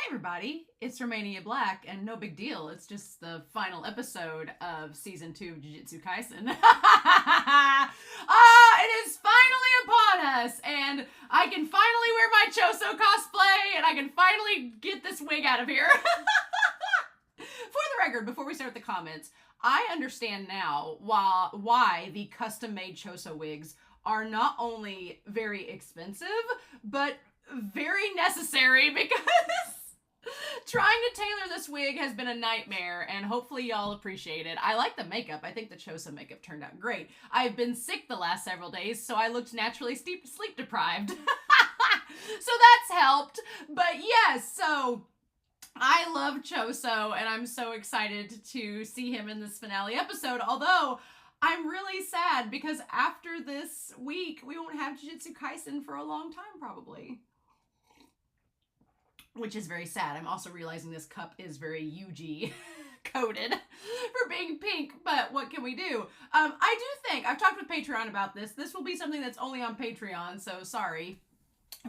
everybody, it's Romania Black, and no big deal, it's just the final episode of Season 2 of Jujutsu Kaisen. It is finally upon us, and I can finally wear my Choso cosplay, and I can finally get this wig out of here. For the record, before we start the comments, I understand now why the custom-made Choso wigs are not only very expensive, but very necessary, because trying to tailor this wig has been a nightmare, and hopefully y'all appreciate it. I like the makeup. I think the Choso makeup turned out great. I've been sick the last several days, so I looked naturally sleep deprived. So that's helped. But yes, so I love Choso, and I'm so excited to see him in this finale episode, although I'm really sad because after this week, we won't have Jujutsu Kaisen for a long time, probably. Which is very sad. I'm also realizing this cup is very UG coded for being pink, but what can we do? I do think, I've talked with Patreon about this. This will be something that's only on Patreon, so sorry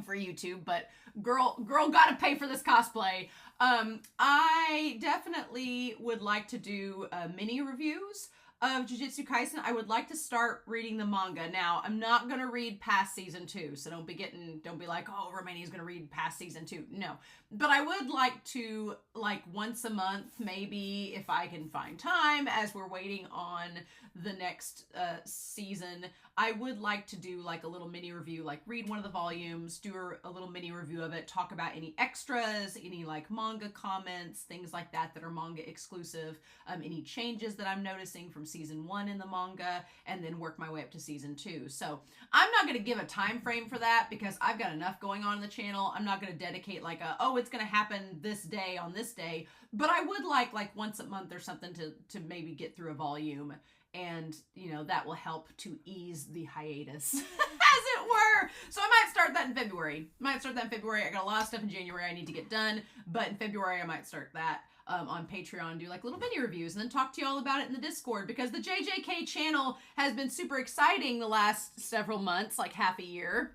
for YouTube, but girl gotta pay for this cosplay. I definitely would like to do mini reviews of Jujutsu Kaisen. I would like to start reading the manga. Now, I'm not going to read past season 2, so don't be like, oh, Romania's going to read past season 2. No. But I would like to, like, once a month, maybe, if I can find time, as we're waiting on the next season, I would like to do, like, a little mini review, like, read one of the volumes, do a little mini review of it, talk about any extras, any, like, manga comments, things like that that are manga exclusive, any changes that I'm noticing from season 1 in the manga, and then work my way up to season 2. So I'm not going to give a time frame for that because I've got enough going on in the channel. I'm not going to dedicate like it's going to happen this day on this day, but I would like once a month or something to maybe get through a volume, and you know, that will help to ease the hiatus as it were. So I might start that in February. I got a lot of stuff in January I need to get done, but in February I might start that. On Patreon, do like little mini reviews and then talk to you all about it in the Discord, because the JJK channel has been super exciting the last several months, like half a year.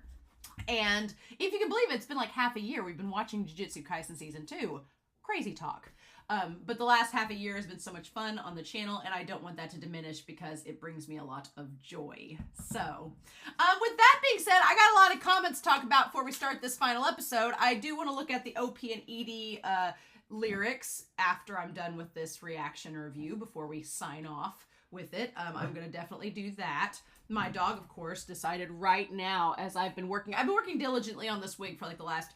And if you can believe it, it's been like half a year we've been watching Jujutsu Kaisen Season 2. Crazy talk. But the last half a year has been so much fun on the channel, and I don't want that to diminish because it brings me a lot of joy. So, with that being said, I got a lot of comments to talk about before we start this final episode. I do want to look at the OP and ED lyrics after I'm done with this reaction review before we sign off with it. I'm going to definitely do that. My dog, of course, decided right now, as I've been working diligently on this wig for like the last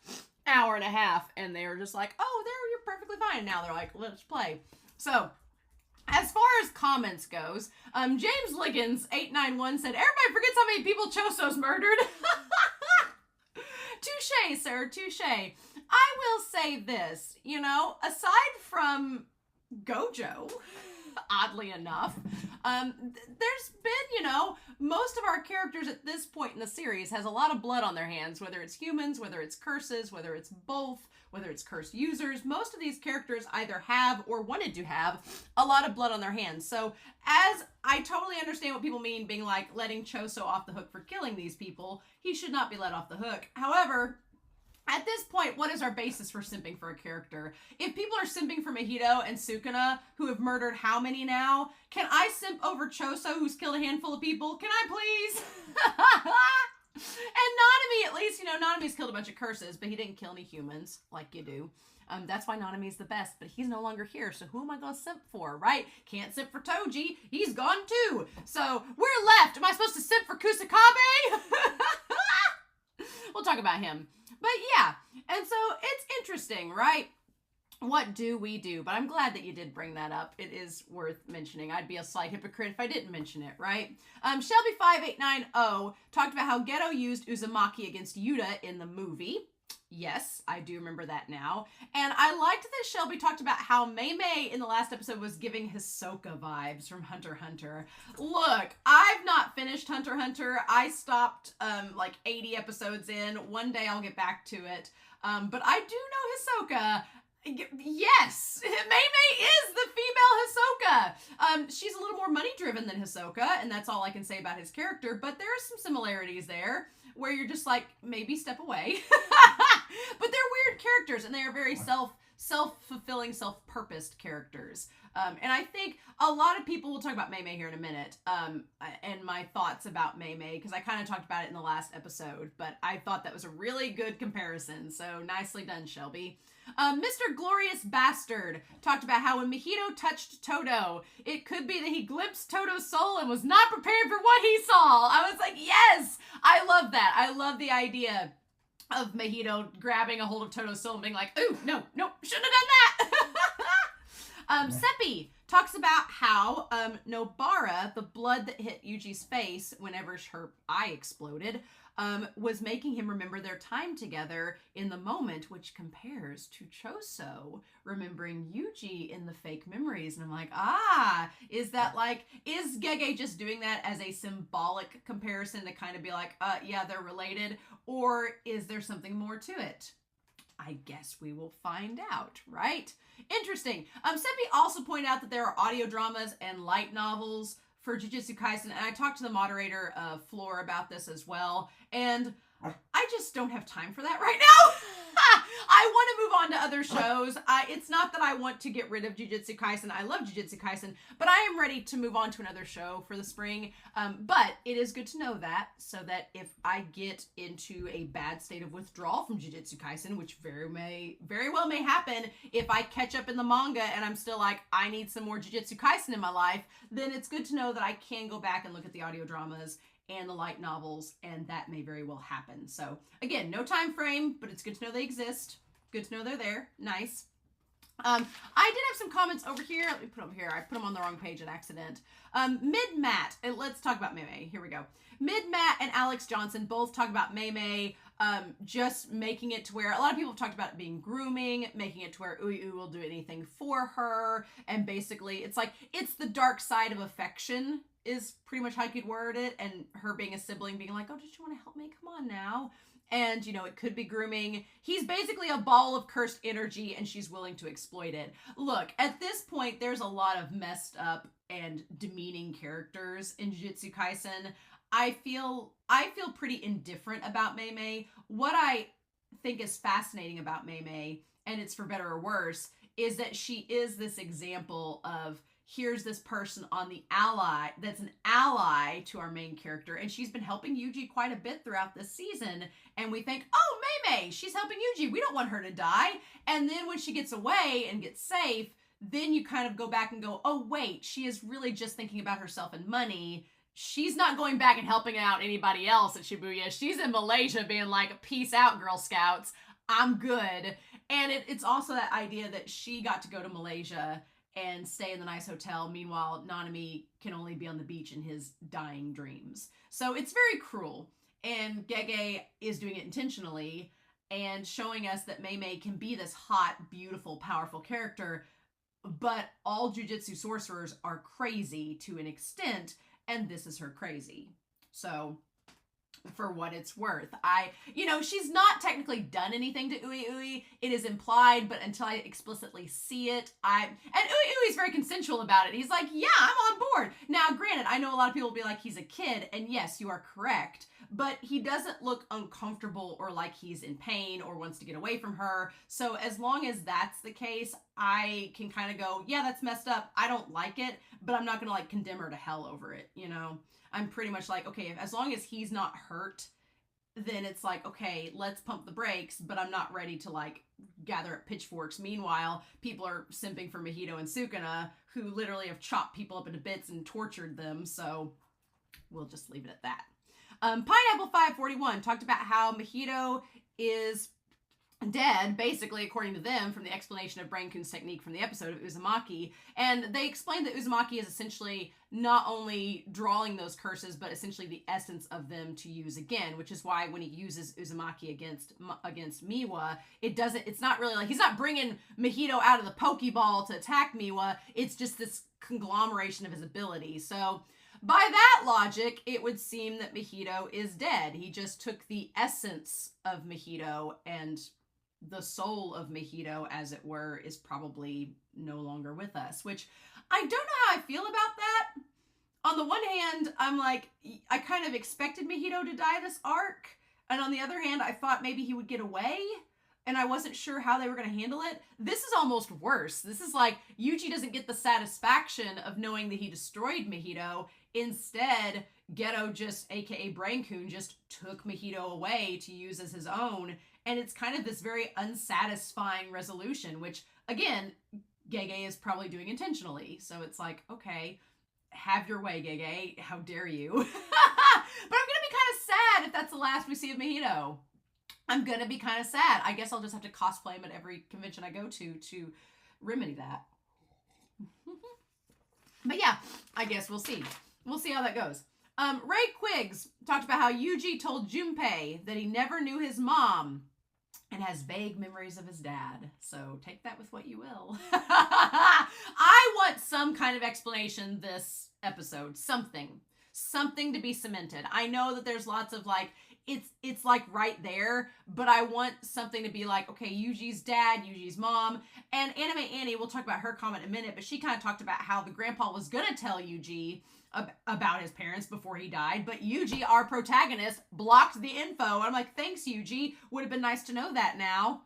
hour and a half, and they were just like, oh, there, you're perfectly fine. Now they're like, let's play. So, as far as comments goes, James Liggins 891 said, everybody forgets how many people Choso's murdered. Touche, sir, touche. I will say this, you know, aside from Gojo, oddly enough, there's been, you know, most of our characters at this point in the series has a lot of blood on their hands, whether it's humans, whether it's curses, whether it's both, whether it's cursed users. Most of these characters either have or wanted to have a lot of blood on their hands. So as I totally understand what people mean being like letting Choso off the hook for killing these people, he should not be let off the hook. However, at this point, what is our basis for simping for a character? If people are simping for Mahito and Sukuna, who have murdered how many now, can I simp over Choso, who's killed a handful of people? Can I please? And Nanami, at least, you know, Nanami's killed a bunch of curses, but he didn't kill any humans, like you do. That's why Nanami's the best, but he's no longer here, so who am I gonna simp for, right? Can't simp for Toji, he's gone too. So, we're left. Am I supposed to simp for Kusakabe? We'll talk about him. But yeah, and so it's interesting, right? What do we do? But I'm glad that you did bring that up. It is worth mentioning. I'd be a slight hypocrite if I didn't mention it, right? Shelby5890 talked about how Geto used Uzumaki against Yuta in the movie. Yes, I do remember that now. And I liked that Shelby talked about how Mei Mei in the last episode was giving Hisoka vibes from Hunter x Hunter. Look, I've not finished Hunter x Hunter. I stopped like 80 episodes in. One day I'll get back to it. But I do know Hisoka. Yes, Mei Mei is the female Hisoka. She's a little more money driven than Hisoka, and that's all I can say about his character, but there are some similarities there where you're just like, maybe step away. But they're weird characters, and they are very self-fulfilling, self-purposed characters. And I think a lot of people will talk about Mei Mei here in a minute, and my thoughts about Mei Mei, because I kind of talked about it in the last episode, but I thought that was a really good comparison, so nicely done, Shelby. Mr. Glorious Bastard talked about how when Mahito touched Todo, it could be that he glimpsed Todo's soul and was not prepared for what he saw. I was like, yes! I love that. I love the idea of Mahito grabbing a hold of Todo's soul and being like, ooh, no, shouldn't have done that! Seppi talks about how Nobara, the blood that hit Yuji's face whenever her eye exploded, was making him remember their time together in the moment, which compares to Choso remembering Yuji in the fake memories. And I'm like, is Gege just doing that as a symbolic comparison to kind of be like, yeah, they're related? Or is there something more to it? I guess we will find out, right? Interesting. Seppi also pointed out that there are audio dramas and light novels for Jujutsu Kaisen, and I talked to the moderator, Floor, about this as well, and I just don't have time for that right now. I want to move on to other shows. It's not that I want to get rid of Jujutsu Kaisen. I love Jujutsu Kaisen, but I am ready to move on to another show for the spring. But it is good to know that, so that if I get into a bad state of withdrawal from Jujutsu Kaisen, which very well may happen if I catch up in the manga and I'm still like, I need some more Jujutsu Kaisen in my life, then it's good to know that I can go back and look at the audio dramas and the light novels, and that may very well happen. So again, no time frame, but it's good to know they exist. Good to know they're there. Nice. I did have some comments over here. Let me put them here. I put them on the wrong page on accident. Mid-Matt, and let's talk about Mei Mei. Here we go. Mid-Matt and Alex Johnson both talk about Mei Mei just making it to where, a lot of people have talked about it being grooming, making it to where Uyu will do anything for her, and basically it's like, it's the dark side of affection is pretty much how you could word it, and her being a sibling being like, oh, did you want to help me? Come on now. And, you know, it could be grooming. He's basically a ball of cursed energy, and she's willing to exploit it. Look, at this point, there's a lot of messed up and demeaning characters in Jujutsu Kaisen. I feel pretty indifferent about Mei Mei. What I think is fascinating about Mei Mei, and it's for better or worse, is that she is this example of, here's this person on the ally, that's an ally to our main character, and she's been helping Yuji quite a bit throughout this season, and we think, oh, Mei Mei, she's helping Yuji, we don't want her to die. And then when she gets away and gets safe, then you kind of go back and go, oh wait, she is really just thinking about herself and money. She's not going back and helping out anybody else at Shibuya. She's in Malaysia being like, peace out, Girl Scouts, I'm good. And it's also that idea that she got to go to Malaysia and stay in the nice hotel. Meanwhile, Nanami can only be on the beach in his dying dreams. So it's very cruel. And Gege is doing it intentionally and showing us that Mei Mei can be this hot, beautiful, powerful character, but all jujutsu sorcerers are crazy to an extent, and this is her crazy. So for what it's worth, she's not technically done anything to Ui. It is implied, but until I explicitly see it, and Ui's very consensual about it. He's like, yeah, I'm on board. Now, granted, I know a lot of people will be like, he's a kid, and yes, you are correct, but he doesn't look uncomfortable or like he's in pain or wants to get away from her. So as long as that's the case, I can kind of go, yeah, that's messed up. I don't like it, but I'm not gonna like condemn her to hell over it, you know? I'm pretty much like, okay, as long as he's not hurt, then it's like, okay, let's pump the brakes, but I'm not ready to like gather up pitchforks. Meanwhile, people are simping for Mahito and Sukuna, who literally have chopped people up into bits and tortured them, so we'll just leave it at that. Pineapple 541 talked about how Mahito is dead, basically, according to them, from the explanation of Brain-kun's technique from the episode of Uzumaki. And they explained that Uzumaki is essentially not only drawing those curses, but essentially the essence of them to use again, which is why when he uses Uzumaki against Miwa, it's not really like, he's not bringing Mahito out of the Pokeball to attack Miwa, it's just this conglomeration of his abilities. So by that logic, it would seem that Mahito is dead. He just took the essence of Mahito, and the soul of Mahito, as it were, is probably no longer with us, which I don't know how I feel about that. On the one hand, I'm like, I kind of expected Mahito to die this arc, and on the other hand, I thought maybe he would get away. and I wasn't sure how they were going to handle it. This is almost worse. This is like Yuji doesn't get the satisfaction of knowing that he destroyed Mahito. Instead, Geto just, aka Brain-kun, just took Mahito away to use as his own. And it's kind of this very unsatisfying resolution, which, again, Gege is probably doing intentionally. So it's like, okay, have your way, Gege. How dare you? But I'm going to be kind of sad if that's the last we see of Mahito. I'm going to be kind of sad. I guess I'll just have to cosplay him at every convention I go to remedy that. But yeah, I guess we'll see. We'll see how that goes. Ray Quiggs talked about how Yuji told Junpei that he never knew his mom and has vague memories of his dad. So take that with what you will. I want some kind of explanation this episode. Something to be cemented. I know that there's lots of like, it's like right there, but I want something to be like, okay, Yuji's dad, Yuji's mom, and Anime Annie, we'll talk about her comment in a minute, but she kind of talked about how the grandpa was gonna tell Yuji about his parents before he died, but Yuji, our protagonist, blocked the info. I'm like, thanks, Yuji. Would have been nice to know that now.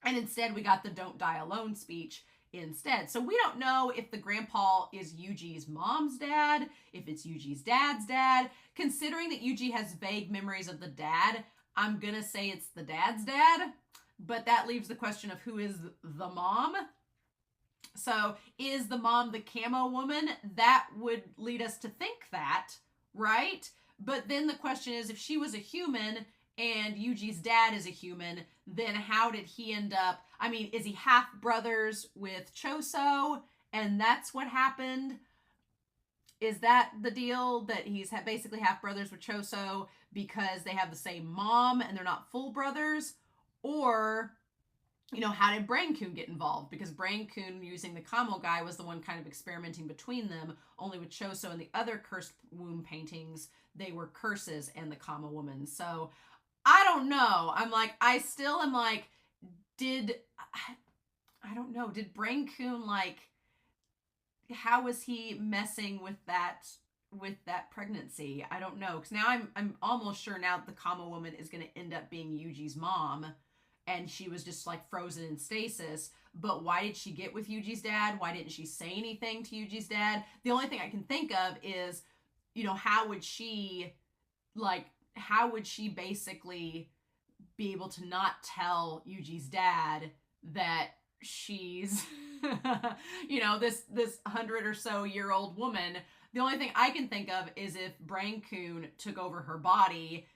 And instead, we got the "Don't die alone" speech instead. So we don't know if the grandpa is Yuji's mom's dad, if it's Yuji's dad's dad. Considering that Yuji has vague memories of the dad, I'm gonna say it's the dad's dad, but that leaves the question of who is the mom. So is the mom the camo woman? That would lead us to think that, right? But then the question is, if she was a human and Yuji's dad is a human, then how did he end up? I mean, is he half brothers with Choso? And that's what happened? Is that the deal, that he's basically half brothers with Choso because they have the same mom and they're not full brothers? Or, you know, how did Brain-kun get involved? Because Brain-kun, using the Kamo guy, was the one kind of experimenting between them. Only with Choso and the other cursed womb paintings, they were curses and the Kamo woman. So I don't know. I still am like, I don't know. Did Brain-kun, like, how was he messing with that pregnancy? I don't know. Because now I'm almost sure now that the Kamo woman is going to end up being Yuji's mom. And she was just like frozen in stasis. But why did she get with Yuji's dad? Why didn't she say anything to Yuji's dad? The only thing I can think of is, you know, how would she basically be able to not tell Yuji's dad that she's, you know, this 100 or so year old woman? The only thing I can think of is if Brain-kun took over her body,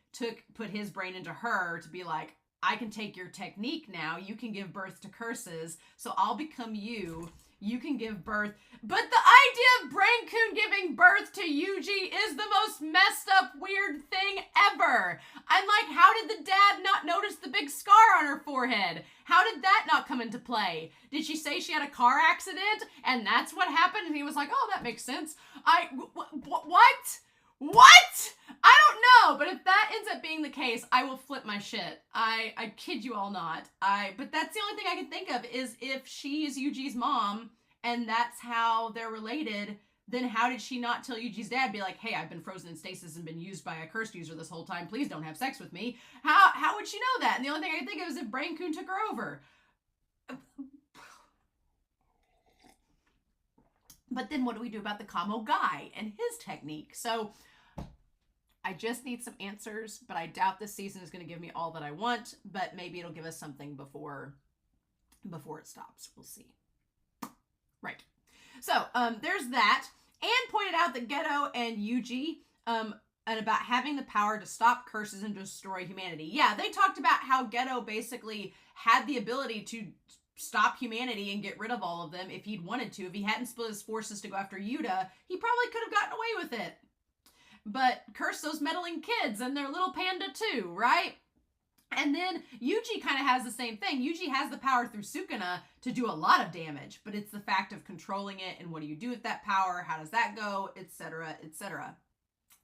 put his brain into her to be like, I can take your technique now. You can give birth to curses. So I'll become you. You can give birth. But the idea of Brain-kun giving birth to Yuji is the most messed up, weird thing ever. I'm like, how did the dad not notice the big scar on her forehead? How did that not come into play? Did she say she had a car accident and that's what happened? And he was like, oh, that makes sense. What? What? I don't know, but if that ends up being the case, I will flip my shit. I kid you all not. But that's the only thing I can think of is if she's Yuji's mom and that's how they're related, then how did she not tell Yuji's dad, be like, hey, I've been frozen in stasis and been used by a cursed user this whole time. Please don't have sex with me. How would she know that? And the only thing I can think of is if Brain-kun took her over. But then what do we do about the Kamo guy and his technique? So I just need some answers, but I doubt this season is going to give me all that I want, but maybe it'll give us something before it stops. We'll see. Right. So, there's that. Anne pointed out that Geto and Yuji, and about having the power to stop curses and destroy humanity. Yeah, they talked about how Geto basically had the ability to stop humanity and get rid of all of them if he'd wanted to. If he hadn't split his forces to go after Yuta, he probably could have gotten away with it. But curse those meddling kids and their little panda too, right? And then Yuji kind of has the same thing. Yuji has the power through Sukuna to do a lot of damage, but it's the fact of controlling it and what do you do with that power? How does that go? Etc., etc.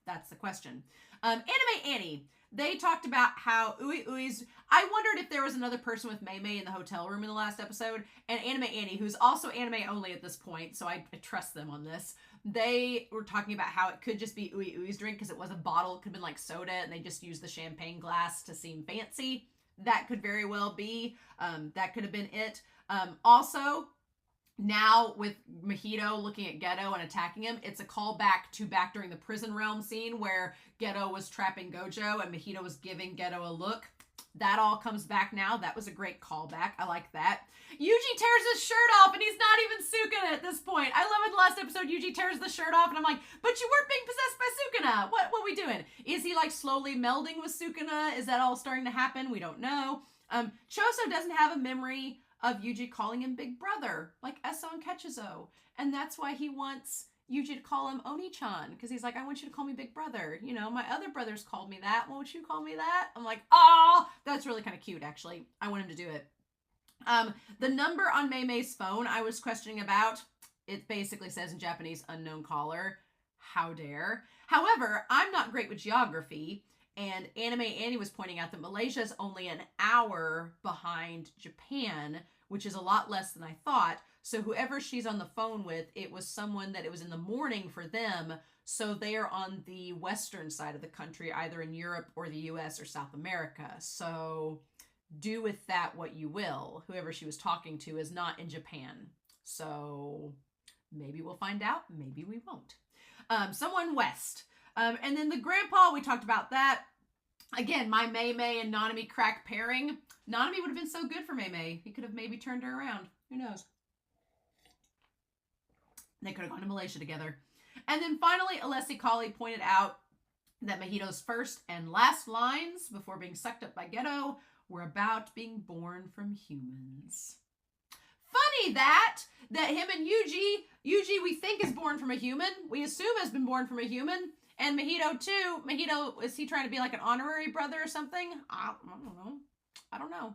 That's the question. Anime Annie, they talked about how Ui's. I wondered if there was another person with Mei Mei in the hotel room in the last episode. And Anime Annie, who's also anime only at this point, so I trust them on this. They were talking about how it could just be Ui's drink because it was a bottle. It could have been like soda and they just used the champagne glass to seem fancy. that could very well be, that could have been it. Also, now with Mahito looking at Geto and attacking him, it's a callback to back during the prison realm scene where Geto was trapping Gojo and Mahito was giving Geto a look. That all comes back now. That was a great callback. I like that. Yuji tears his shirt off and he's not even Sukuna at this point. I love in the last episode, Yuji tears the shirt off and I'm like, but you weren't being possessed by Sukuna. What are we doing? Is he like slowly melding with Sukuna? Is that all starting to happen? We don't know. Choso doesn't have a memory of Yuji calling him Big Brother, like Eso and Ketchuzo. And that's why he wants Yuji to call him Oni-chan, because he's like, I want you to call me Big Brother. You know, my other brothers called me that. Won't you call me that? I'm like, oh, that's really kind of cute, actually. I want him to do it. The number on Mei Mei's phone I was questioning about, it basically says in Japanese, unknown caller. How dare. However, I'm not great with geography, and Anime Annie was pointing out that Malaysia is only an hour behind Japan, which is a lot less than I thought. So whoever she's on the phone with, it was someone that it was in the morning for them. So they are on the western side of the country, either in Europe or the US or South America. So do with that what you will. Whoever she was talking to is not in Japan. So maybe we'll find out. Maybe we won't. Someone west. And then the grandpa, we talked about that. Again, my Mei Mei and Nanami crack pairing. Nanami would have been so good for Mei Mei. He could have maybe turned her around. Who knows? They could have gone to Malaysia together. And then finally, Alessi Kali pointed out that Mahito's first and last lines before being sucked up by Geto were about being born from humans. Funny that him and Yuji we think is born from a human. We assume has been born from a human. And Mahito too. Mahito, is he trying to be like an honorary brother or something? I don't know.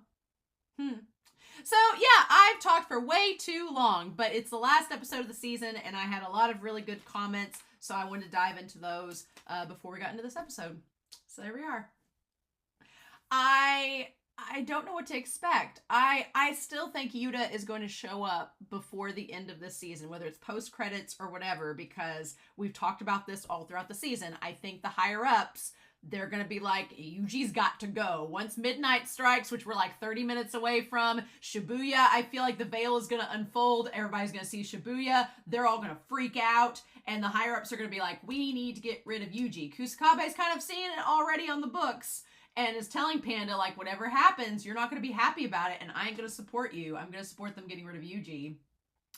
So yeah, I've talked for way too long, but it's the last episode of the season and I had a lot of really good comments. So I wanted to dive into those before we got into this episode. So there we are. I don't know what to expect. I still think Yuta is going to show up before the end of this season, whether it's post-credits or whatever, because we've talked about this all throughout the season. I think the higher-ups, they're going to be like, Yuji's got to go. Once midnight strikes, which we're like 30 minutes away from, Shibuya, I feel like the veil is going to unfold. Everybody's going to see Shibuya. They're all going to freak out. And the higher-ups are going to be like, we need to get rid of Yuji. Kusakabe's kind of seeing it already on the books. And is telling Panda, like, whatever happens, you're not going to be happy about it, and I ain't going to support you. I'm going to support them getting rid of Yuji.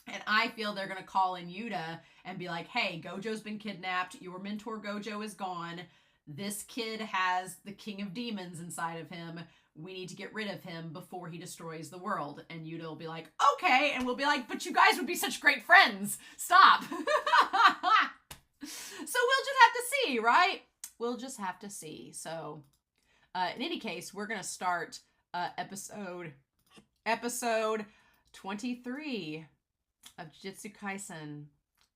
And I feel they're going to call in Yuta and be like, hey, Gojo's been kidnapped. Your mentor Gojo is gone. This kid has the king of demons inside of him. We need to get rid of him before he destroys the world. And Yuta will be like, okay. And we'll be like, but you guys would be such great friends. Stop. So we'll just have to see, right? We'll just have to see. So... in any case, we're going to start episode 23 of Jujutsu Kaisen.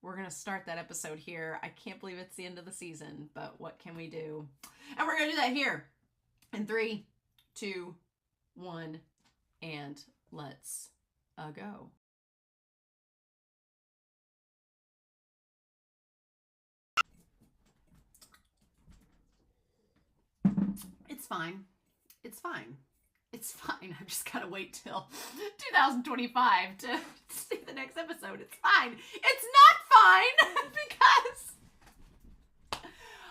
We're going to start that episode here. I can't believe it's the end of the season, but what can we do? And we're going to do that here in 3, 2, 1, and let's go. It's fine. It's fine. It's fine. I've just got to wait till 2025 to see the next episode. It's fine. It's not fine because...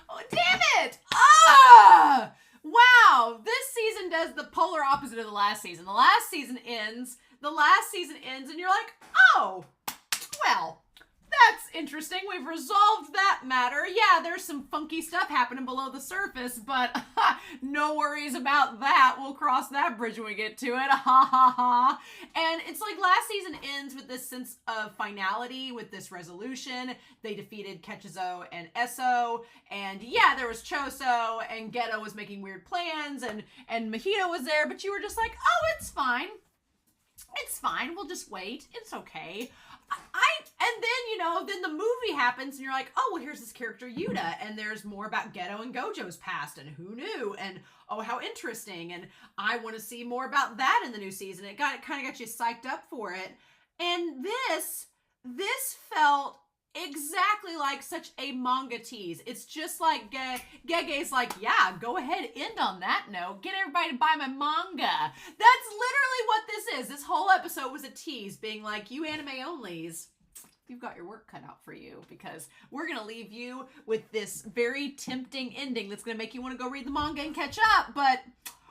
Oh, damn it! Ah! Wow! This season does the polar opposite of the last season. The last season ends, and you're like, oh, well... That's interesting. We've resolved that matter. Yeah, there's some funky stuff happening below the surface, but no worries about that. We'll cross that bridge when we get to it. Ha ha ha. And it's like last season ends with this sense of finality, with this resolution. They defeated Ketchuzo and Eso, and yeah, there was Choso, and Geto was making weird plans, and Mahito was there, but you were just like, oh, it's fine. It's fine. We'll just wait. It's okay. And then, then the movie happens and you're like, oh, well, here's this character Yuta, and there's more about Geto and Gojo's past, and who knew, and oh, how interesting, and I want to see more about that in the new season. It kind of got you psyched up for it. And this felt exactly like such a manga tease. It's just like Gege's like, yeah, go ahead, end on that note. Get everybody to buy my manga. That's literally what this is. This whole episode was a tease, being like, you anime onlys, you've got your work cut out for you, because we're going to leave you with this very tempting ending that's going to make you want to go read the manga and catch up, but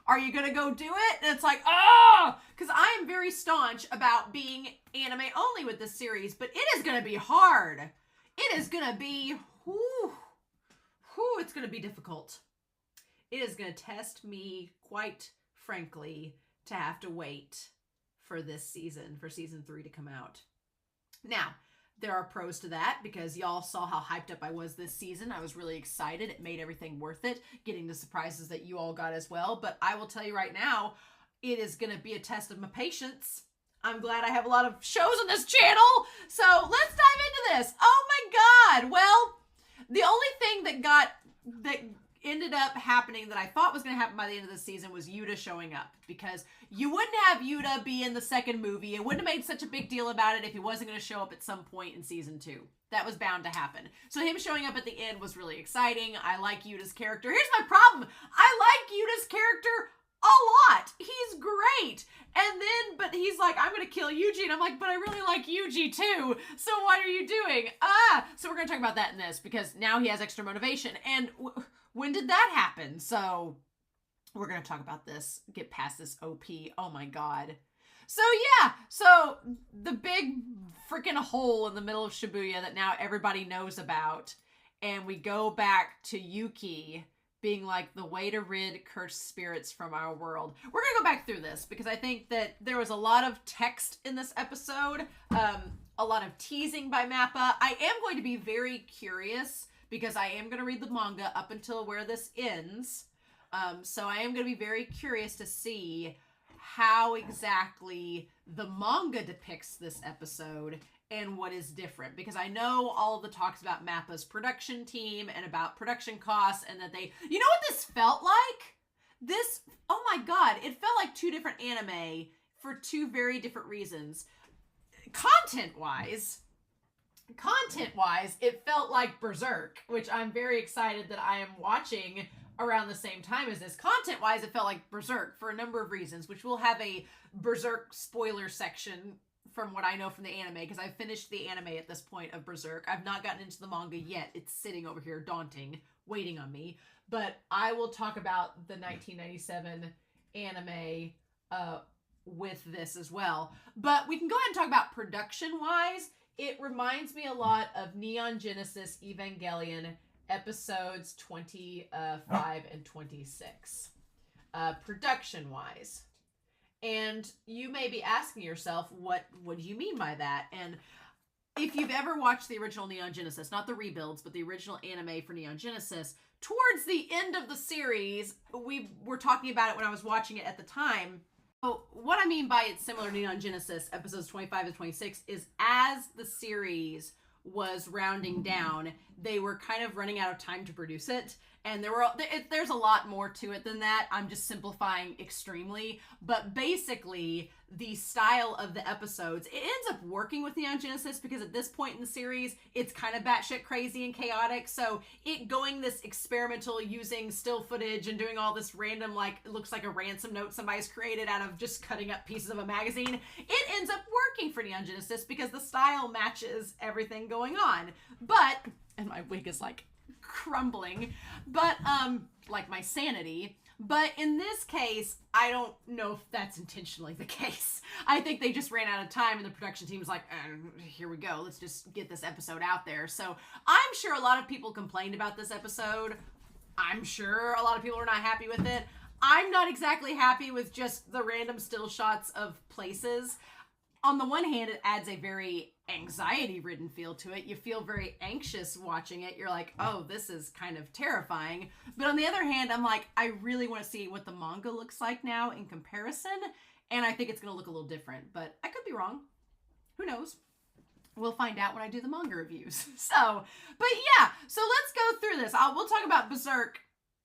are you going to go do it? And it's like, oh, because I am very staunch about being anime only with this series, but it is going to be hard. It is going to be, it's going to be difficult. It is going to test me, quite frankly, to have to wait for this season, for season 3 to come out. Now, there are pros to that, because y'all saw how hyped up I was this season. I was really excited. It made everything worth it, getting the surprises that you all got as well. But I will tell you right now, it is going to be a test of my patience. I'm glad I have a lot of shows on this channel. So let's dive into this. Oh my God. Well, the only thing that ended up happening that I thought was going to happen by the end of the season was Yuta showing up, because you wouldn't have Yuta be in the second movie. It wouldn't have made such a big deal about it if he wasn't going to show up at some point in season 2. That was bound to happen. So him showing up at the end was really exciting. I like Yuta's character. Here's my problem. I like Yuta's character a lot. He's great. And then, but he's like, I'm going to kill Yuji. And I'm like, but I really like Yuji too. So what are you doing? So we're going to talk about that in this, because now he has extra motivation. And when did that happen? So we're going to talk about this, get past this OP. Oh my God. So yeah, so the big freaking hole in the middle of Shibuya that now everybody knows about. And we go back to Yuki being like, the way to rid cursed spirits from our world. We're going to go back through this, because I think that there was a lot of text in this episode, a lot of teasing by Mappa. I am going to be very curious, because I am going to read the manga up until where this ends. So I am going to be very curious to see how exactly the manga depicts this episode and what is different, because I know all of the talks about Mappa's production team and about production costs, and that they, you know what this felt like? This, oh my God, it felt like 2 different anime for 2 very different reasons. Content-wise, it felt like Berserk, which I'm very excited that I am watching around the same time as this. Content-wise, it felt like Berserk for a number of reasons, which we'll have a Berserk spoiler section from what I know from the anime, because I've finished the anime at this point of Berserk. I've not gotten into the manga yet. It's sitting over here daunting, waiting on me. But I will talk about the 1997 anime with this as well. But we can go ahead and talk about production-wise. It reminds me a lot of Neon Genesis Evangelion episodes 25 and 26, production-wise. And you may be asking yourself, what do you mean by that? And if you've ever watched the original Neon Genesis, not the rebuilds, but the original anime for Neon Genesis, towards the end of the series, we were talking about it when I was watching it at the time. So what I mean by it's similar to Neon Genesis episodes 25 and 26 is, as the series was rounding down, they were kind of running out of time to produce it. And there's a lot more to it than that. I'm just simplifying extremely. But basically, the style of the episodes, it ends up working with Neon Genesis, because at this point in the series, it's kind of batshit crazy and chaotic. So it going this experimental, using still footage and doing all this random, like, it looks like a ransom note somebody's created out of just cutting up pieces of a magazine. It ends up working for Neon Genesis, because the style matches everything going on. But, and my wig is like crumbling, but like my sanity. But in this case, I don't know if that's intentionally the case. I think they just ran out of time, and the production team was like, here we go, let's just get this episode out there. So I'm sure a lot of people complained about this episode. I'm sure a lot of people are not happy with it. I'm not exactly happy with just the random still shots of places. On the one hand, it adds a very anxiety-ridden feel to it. You feel very anxious watching it. You're like, oh, this is kind of terrifying. But on the other hand, I'm like, I really want to see what the manga looks like now in comparison. And I think it's going to look a little different. But I could be wrong. Who knows? We'll find out when I do the manga reviews. So, but yeah. So let's go through this. We'll talk about Berserk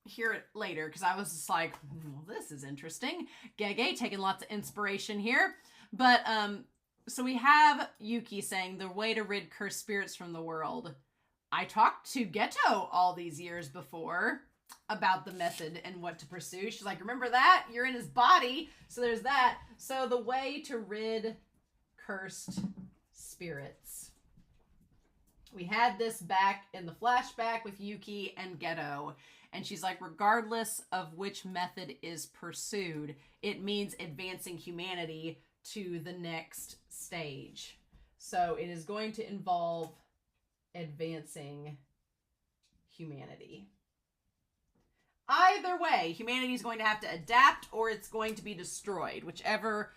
here later, because I was just like, well, this is interesting. Gege taking lots of inspiration here. But, So we have Yuki saying the way to rid cursed spirits from the world. I talked to Geto all these years before about the method and what to pursue. She's like, remember that? You're in his body. So there's that. So the way to rid cursed spirits. We had this back in the flashback with Yuki and Geto. And she's like, regardless of which method is pursued, it means advancing humanity to the next stage. So it is going to involve advancing humanity. Either way, humanity is going to have to adapt or it's going to be destroyed, whichever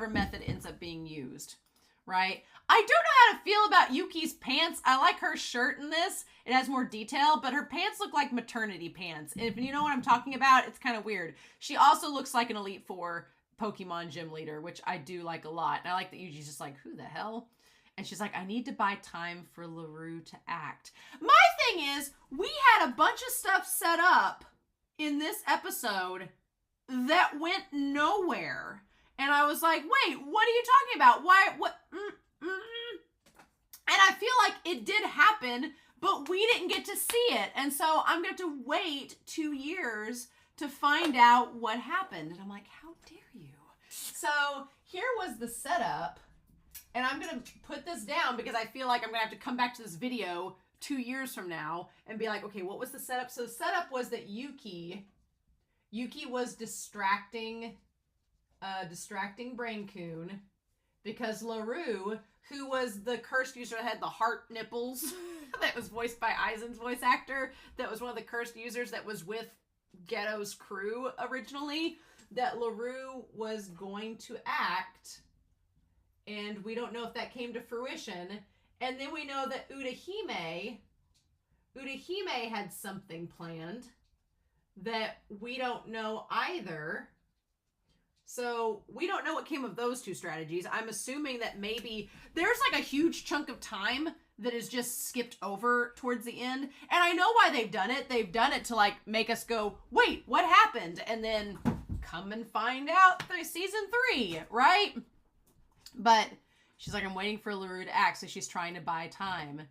method ends up being used, right? I don't know how to feel about Yuki's pants. I like her shirt in this. It has more detail, but her pants look like maternity pants. If you know what I'm talking about, it's kind of weird. She also looks like an Elite Four Pokemon gym leader, which I do like a lot. And I like that Yuji's just like, who the hell? And she's like, I need to buy time for LaRue to act. My thing is, we had a bunch of stuff set up in this episode that went nowhere. And I was like, wait, what are you talking about? Why, what? And I feel like it did happen, but we didn't get to see it. And so I'm going to have to wait 2 years to find out what happened. And I'm like, how dare you? So here was the setup. And I'm going to put this down because I feel like I'm going to have to come back to this video 2 years from now and be like, okay, what was the setup? So the setup was that Yuki was distracting Brain-kun because LaRue, who was the cursed user that had the heart nipples, that was voiced by Aizen's voice actor, that was one of the cursed users that was with Ghetto's crew originally, that LaRue was going to act, and we don't know if that came to fruition. And then we know that Urahime had something planned that we don't know either. So we don't know what came of those two strategies. I'm assuming that maybe there's like a huge chunk of time that is just skipped over towards the end. And I know why they've done it. They've done it to like make us go, wait, what happened? And then come and find out through season 3, right? But she's like, I'm waiting for LaRue to act, so she's trying to buy time.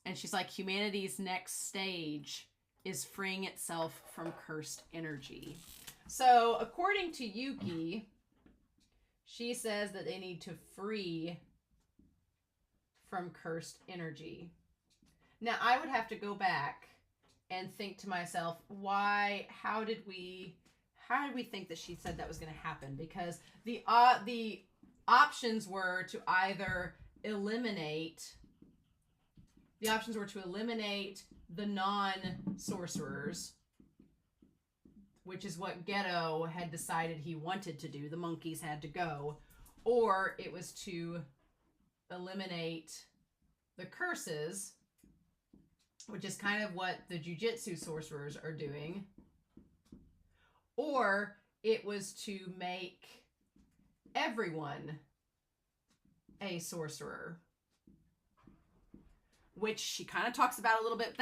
And she's like, humanity's next stage is freeing itself from cursed energy. So, according to Yuki, she says that they need to free from cursed energy. Now, I would have to go back and think to myself, how did we think that she said that was going to happen? Because the options were to either eliminate the non-sorcerers, which is what Ghetto had decided he wanted to do. The monkeys had to go. Or it was to eliminate the curses, which is kind of what the Jujutsu sorcerers are doing. Or it was to make everyone a sorcerer, which she kind of talks about a little bit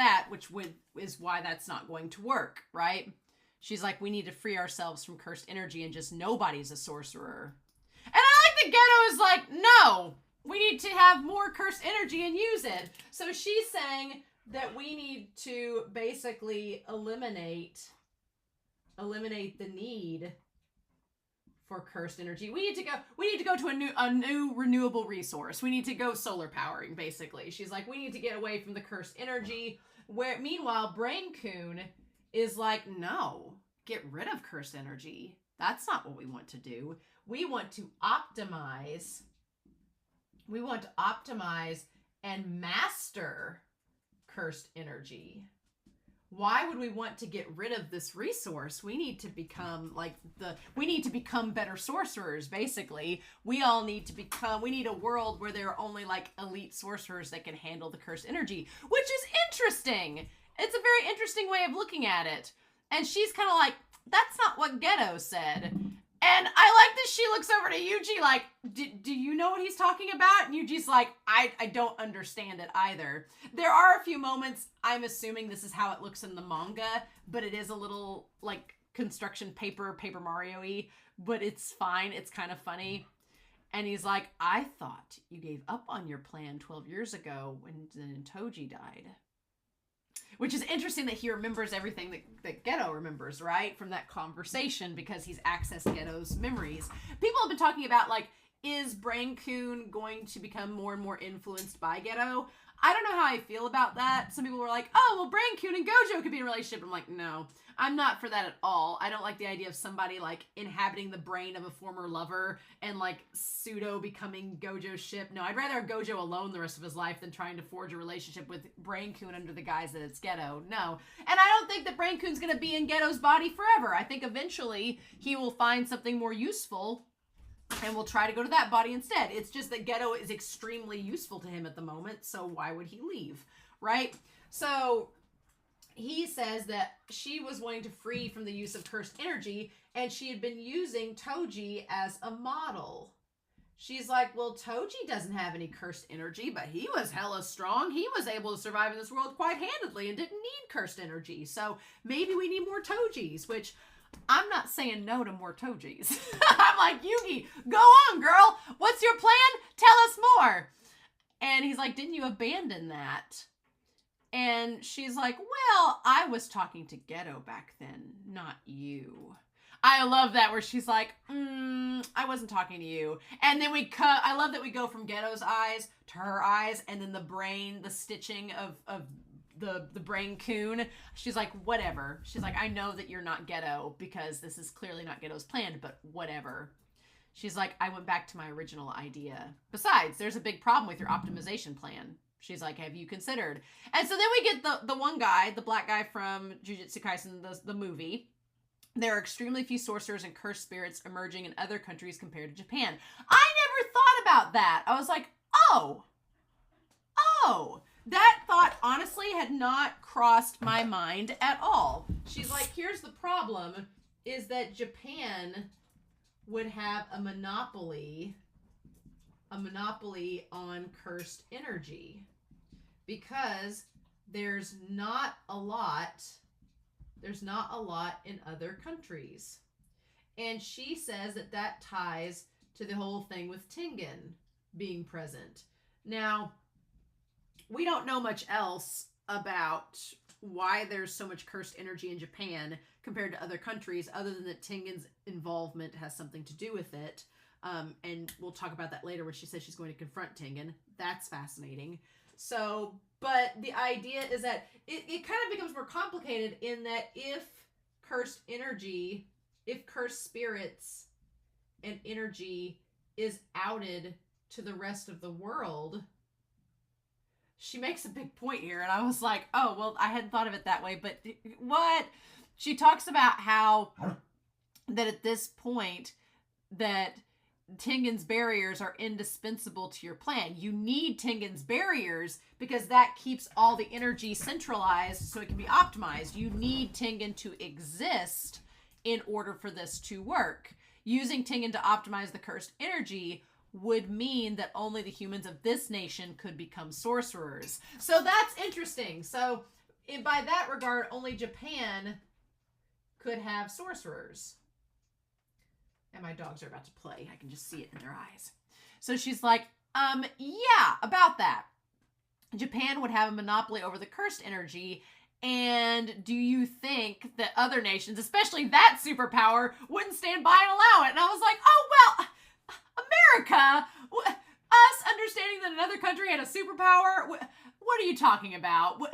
is why that's not going to work, right? She's like, we need to free ourselves from cursed energy and just nobody's a sorcerer. And I like that Ghetto is like, no, we need to have more cursed energy and use it. So she's saying that we need to basically eliminate the need for cursed energy. We need to go to a new renewable resource. We need to go solar powering, basically. She's like, we need to get away from the cursed energy. Where meanwhile, Brain-kun is like, no, get rid of cursed energy. That's not what we want to do. We want to optimize and master cursed energy. Why would we want to get rid of this resource? We need to become better sorcerers, basically. We need a world where there are only like elite sorcerers that can handle the cursed energy, which is interesting. It's a very interesting way of looking at it. And she's kind of like, that's not what Ghetto said. And I like that she looks over to Yuji like, do you know what he's talking about? And Yuji's like, I don't understand it either. There are a few moments, I'm assuming this is how it looks in the manga, but it is a little like construction Paper Mario-y, but it's fine. It's kind of funny. And he's like, I thought you gave up on your plan 12 years ago when Toji died. Which is interesting that he remembers everything that Geto remembers, right? From that conversation, because he's accessed Geto's memories. People have been talking about, like, is Brain-kun going to become more and more influenced by Geto? I don't know how I feel about that. Some people were like, oh, well, Brain-kun and Gojo could be in a relationship. I'm like, no, I'm not for that at all. I don't like the idea of somebody, like, inhabiting the brain of a former lover and, like, pseudo becoming Gojo's ship. No, I'd rather have Gojo alone the rest of his life than trying to forge a relationship with Brain-kun under the guise that it's Geto. No. And I don't think that Brain-kun's going to be in Geto's body forever. I think eventually he will find something more useful and we'll try to go to that body instead. It's just that Geto is extremely useful to him at the moment, so why would he leave, right? So he says that she was wanting to free from the use of cursed energy, and she had been using Toji as a model. She's like, well, Toji doesn't have any cursed energy, but he was hella strong. He was able to survive in this world quite handedly and didn't need cursed energy. So maybe we need more Tojis, which I'm not saying no to more Tojis. I'm like, Yugi, go on, girl. What's your plan? Tell us more. And he's like, didn't you abandon that? And she's like, well, I was talking to Geto back then, not you. I love that, where she's like, I wasn't talking to you. And then I love that we go from Geto's eyes to her eyes, and then the brain, the stitching of the Brain-kun. She's like, whatever. She's like, I know that you're not Geto because this is clearly not Geto's plan, but whatever. She's like, I went back to my original idea. Besides, there's a big problem with your optimization plan. She's like, have you considered? And so then we get the one guy, the black guy from Jujutsu Kaisen, the movie. There are extremely few sorcerers and cursed spirits emerging in other countries compared to Japan. I never thought about that. I was like, oh. That thought, honestly, had not crossed my mind at all. She's like, here's the problem, is that Japan would have a monopoly on cursed energy. Because there's not a lot in other countries. And she says that ties to the whole thing with Tengen being present. Now, we don't know much else about why there's so much cursed energy in Japan compared to other countries, other than that Tengen's involvement has something to do with it. And we'll talk about that later when she says she's going to confront Tengen. That's fascinating. So, but the idea is that it kind of becomes more complicated in that if cursed spirits and energy is outed to the rest of the world, she makes a big point here. And I was like, oh, well, I hadn't thought of it that way, but what? She talks about how that at this point that Tengen's barriers are indispensable to your plan. You need Tengen's barriers because that keeps all the energy centralized so it can be optimized. You need Tengen to exist in order for this to work. Using Tengen to optimize the cursed energy would mean that only the humans of this nation could become sorcerers. So that's interesting. So by that regard, only Japan could have sorcerers. And my dogs are about to play. I can just see it in their eyes. So she's like, yeah, about that. Japan would have a monopoly over the cursed energy. And do you think that other nations, especially that superpower, wouldn't stand by and allow it? And I was like, oh, well, America, us understanding that another country had a superpower, what are you talking about? What?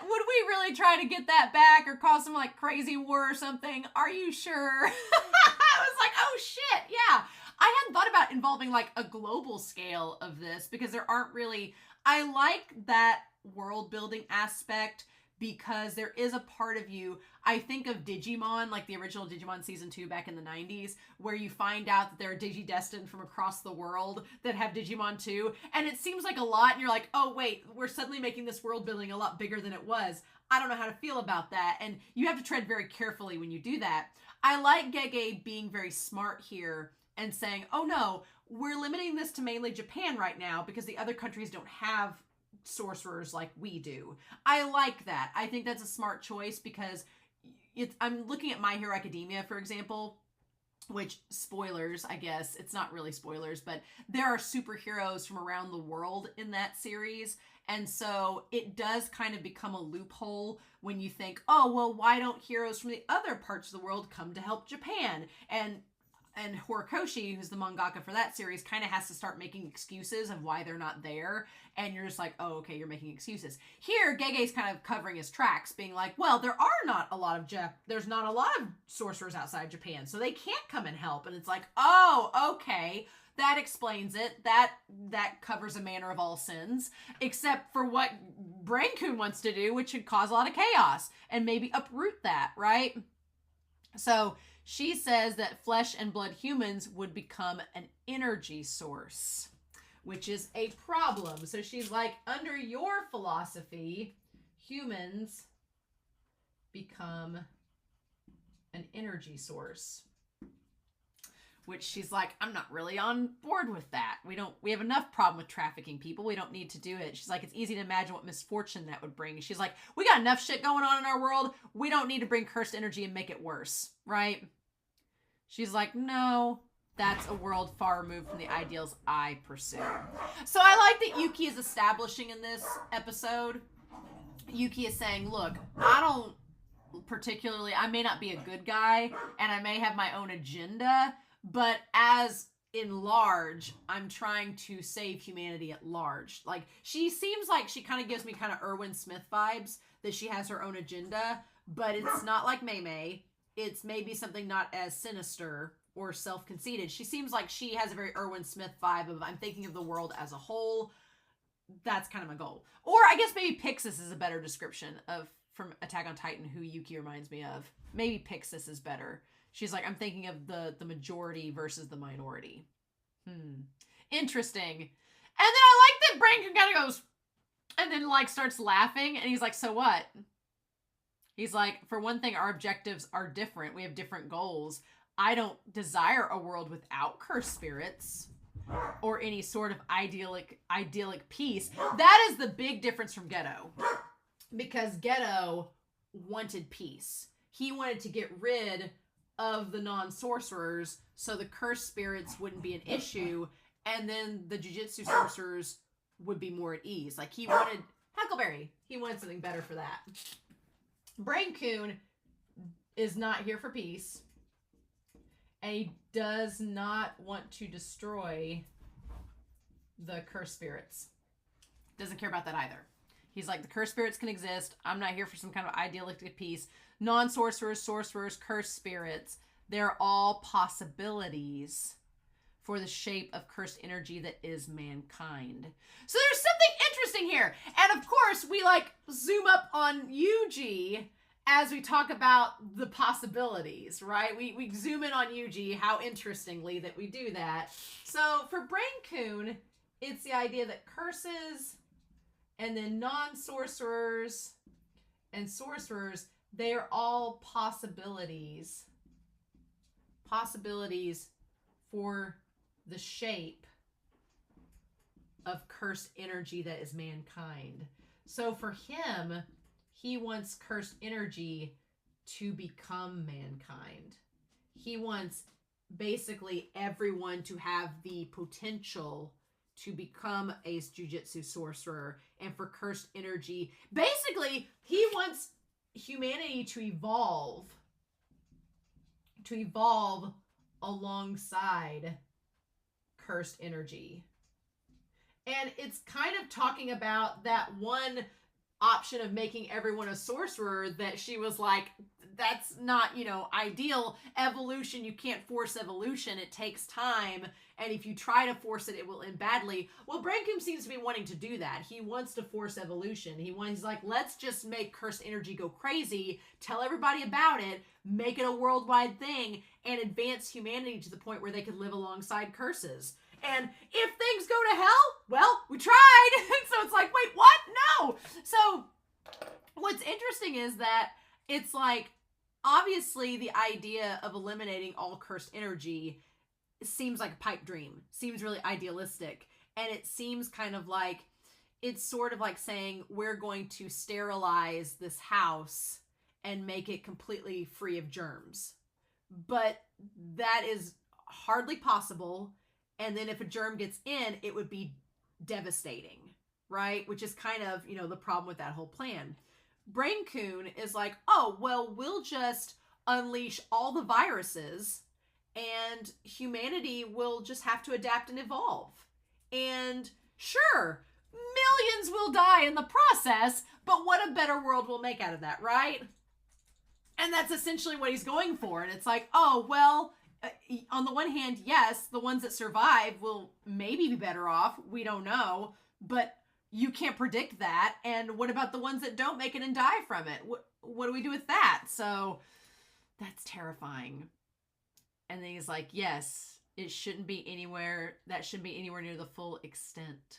Would we really try to get that back or cause some like crazy war or something? Are you sure? I was like, oh shit, yeah. I hadn't thought about involving like a global scale of this because there aren't really, I like that world building aspect because there is a part of you, I think of Digimon, like the original Digimon season 2 back in the 90s, where you find out that there are Digidestined from across the world that have Digimon too, and it seems like a lot, and you're like, oh wait, we're suddenly making this world building a lot bigger than it was. I don't know how to feel about that, and you have to tread very carefully when you do that. I like Gege being very smart here and saying, oh no, we're limiting this to mainly Japan right now because the other countries don't have sorcerers like we do. I like that. I think that's a smart choice because I'm looking at My Hero Academia, for example, which, spoilers, I guess, it's not really spoilers, but there are superheroes from around the world in that series. And so it does kind of become a loophole when you think, oh, well, why don't heroes from the other parts of the world come to help Japan? And Horikoshi, who's the mangaka for that series, kind of has to start making excuses of why they're not there. And you're just like, oh, okay, you're making excuses. Here, Gege's kind of covering his tracks, being like, well, there's not a lot of sorcerers outside Japan, so they can't come and help. And it's like, oh, okay, that explains it. That covers a manner of all sins, except for what Brain-kun wants to do, which should cause a lot of chaos and maybe uproot that, right? So she says that flesh and blood humans would become an energy source, which is a problem. So she's like, under your philosophy, humans become an energy source. Which she's like, I'm not really on board with that. We have enough problem with trafficking people. We don't need to do it. She's like, it's easy to imagine what misfortune that would bring. She's like, we got enough shit going on in our world. We don't need to bring cursed energy and make it worse, right? She's like, no, that's a world far removed from the ideals I pursue. So I like that Yuki is establishing in this episode. Yuki is saying, look, I may not be a good guy, and I may have my own agenda, but as in large, I'm trying to save humanity at large. Like, she seems like she kind of gives me kind of Erwin Smith vibes, that she has her own agenda, but it's not like Mei. It's maybe something not as sinister or self-conceited. She seems like she has a very Erwin Smith vibe of, I'm thinking of the world as a whole. That's kind of my goal. Or I guess maybe Pixis is a better description from Attack on Titan, who Yuki reminds me of. Maybe Pixis is better. She's like, I'm thinking of the majority versus the minority. Interesting. And then I like that Brain kind of goes, and then like starts laughing, and he's like, so what? He's like, for one thing, our objectives are different. We have different goals. I don't desire a world without cursed spirits or any sort of idyllic peace. That is the big difference from Geto. Because Geto wanted peace. He wanted to get rid of the non-sorcerers so the cursed spirits wouldn't be an issue, and then the Jujutsu sorcerers would be more at ease. Like, he wanted Huckleberry. He wanted something better for that. Brain-kun is not here for peace, and he does not want to destroy the cursed spirits. Doesn't care about that either. He's like, the cursed spirits can exist. I'm not here for some kind of idealistic peace. Non-sorcerers, sorcerers, cursed spirits, they're all possibilities for the shape of cursed energy that is mankind. So there's something interesting here. And of course, we like zoom up on Yuji as we talk about the possibilities, right? We zoom in on Yuji, how interestingly that we do that. So for Brain-kun, it's the idea that curses and then non-sorcerers and sorcerers, they are all possibilities for the shape of cursed energy that is mankind. So for him, he wants cursed energy to become mankind. He wants basically everyone to have the potential to become a jujutsu sorcerer, and for cursed energy, basically, he wants humanity to evolve alongside cursed energy. And it's kind of talking about that one option of making everyone a sorcerer that she was like, that's not, ideal. Evolution, you can't force evolution. It takes time. And if you try to force it, it will end badly. Well, Brain-kun seems to be wanting to do that. He wants to force evolution. He's like, let's just make cursed energy go crazy, tell everybody about it, make it a worldwide thing, and advance humanity to the point where they can live alongside curses. And if things go to hell, well, we tried. So it's like, wait, what? No. So what's interesting is that it's like, obviously the idea of eliminating all cursed energy seems like a pipe dream, seems really idealistic. And it seems kind of like, it's sort of like saying, we're going to sterilize this house and make it completely free of germs. but that is hardly possible. And then if a germ gets in, it would be devastating, right? Which is kind of, the problem with that whole plan. Brain Coon is like, oh, well, we'll just unleash all the viruses and humanity will just have to adapt and evolve. And sure, millions will die in the process, but what a better world we'll make out of that, right? And that's essentially what he's going for. And it's like, oh, well, on the one hand, yes, the ones that survive will maybe be better off. We don't know. But you can't predict that. And what about the ones that don't make it and die from it? What do we do with that? So that's terrifying. And then he's like, yes, it shouldn't be anywhere. That shouldn't be anywhere near the full extent.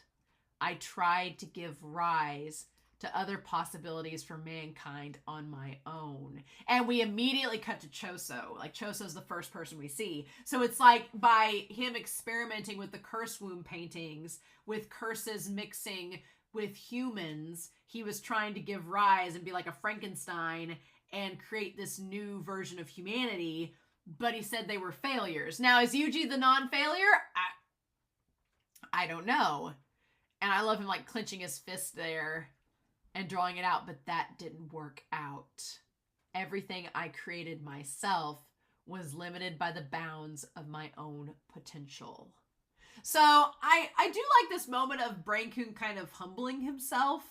I tried to give rise to other possibilities for mankind on my own. And we immediately cut to Choso. Like, Choso's the first person we see. So it's like by him experimenting with the curse womb paintings, with curses mixing with humans, he was trying to give rise and be like a Frankenstein and create this new version of humanity. But he said they were failures. Now, is Yuji the non-failure? I don't know. And I love him like clenching his fist there and drawing it out, but that didn't work out. Everything I created myself was limited by the bounds of my own potential. So I do like this moment of Brain Coon kind of humbling himself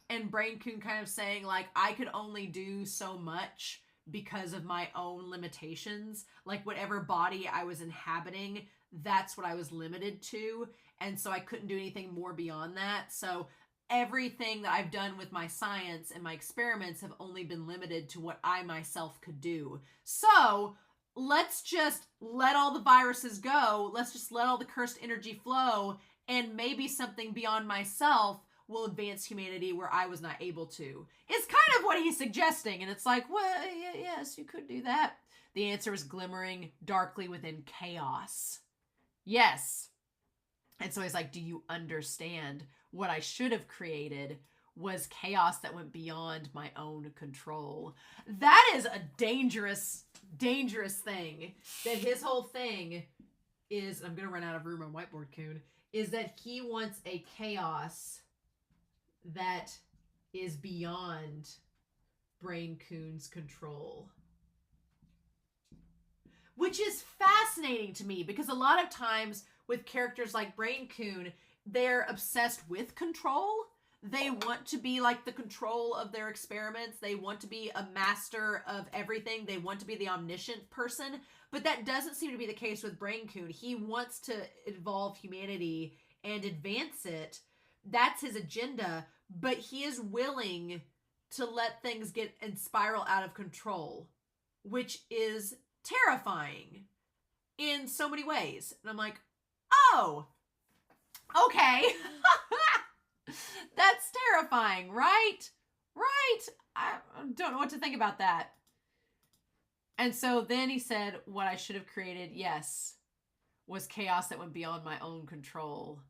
and Brain Coon kind of saying, like, I could only do so much because of my own limitations. Like, whatever body I was inhabiting, that's what I was limited to. And so I couldn't do anything more beyond that. So everything that I've done with my science and my experiments have only been limited to what I myself could do. So let's just let all the viruses go. Let's just let all the cursed energy flow. And maybe something beyond myself will advance humanity where I was not able to. It's kind of what he's suggesting. And it's like, well, yes, you could do that. The answer is glimmering darkly within chaos. Yes. And so he's like, do you understand? What I should have created was chaos that went beyond my own control. That is a dangerous, dangerous thing. That his whole thing is, I'm going to run out of room on Whiteboard Coon, is that he wants a chaos that is beyond Brain Coon's control. Which is fascinating to me because a lot of times with characters like Brain Coon, they're obsessed with control. They want to be like the control of their experiments. They want to be a master of everything. They want to be the omniscient person. But that doesn't seem to be the case with Brain Coon. He wants to evolve humanity and advance it. That's his agenda. But he is willing to let things get and spiral out of control, which is terrifying in so many ways. And I'm like, oh, okay. That's terrifying, right? Right? I don't know what to think about that. And so then he said, what I should have created, yes, was chaos that went beyond my own control.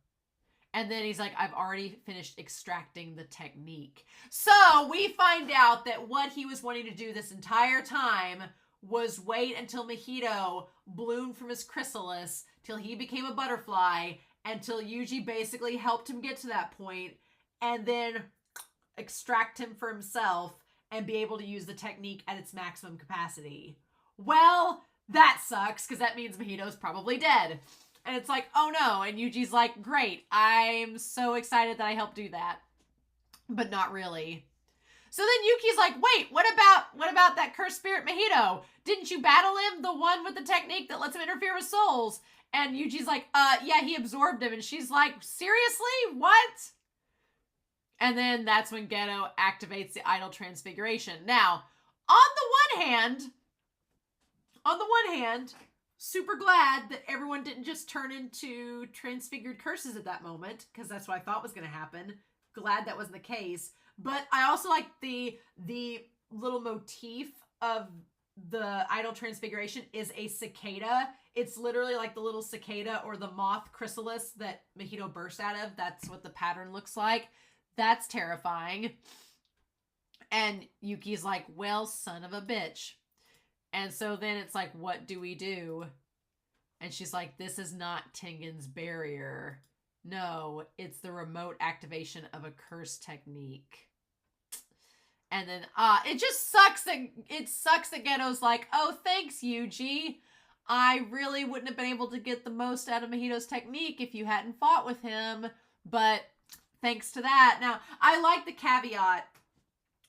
And then he's like, I've already finished extracting the technique. So we find out that what he was wanting to do this entire time was wait until Mojito bloomed from his chrysalis, till he became a butterfly, until Yuji basically helped him get to that point, and then extract him for himself and be able to use the technique at its maximum capacity. Well, that sucks, because that means Mojito's probably dead. And it's like, oh no. And Yuji's like, great, I'm so excited that I helped do that. But not really. So then Yuki's like, wait, what about that cursed spirit Mojito? Didn't you battle him? The one with the technique that lets him interfere with souls? And Yuji's like, yeah, he absorbed him. And she's like, seriously? What? And then that's when Geto activates the idol transfiguration. Now, on the one hand, super glad that everyone didn't just turn into transfigured curses at that moment, because that's what I thought was going to happen. Glad that wasn't the case. But I also like the little motif of the idol transfiguration is a cicada. It's literally like the little cicada or the moth chrysalis that Mojito burst out of. That's what the pattern looks like. That's terrifying. And Yuki's like, well, son of a bitch. And so then it's like, what do we do? And she's like, this is not Tengen's barrier. No, it's the remote activation of a curse technique. And then it just sucks that Geto's like, oh, thanks, Yuji. I really wouldn't have been able to get the most out of Mahito's technique if you hadn't fought with him. But thanks to that. Now, I like the caveat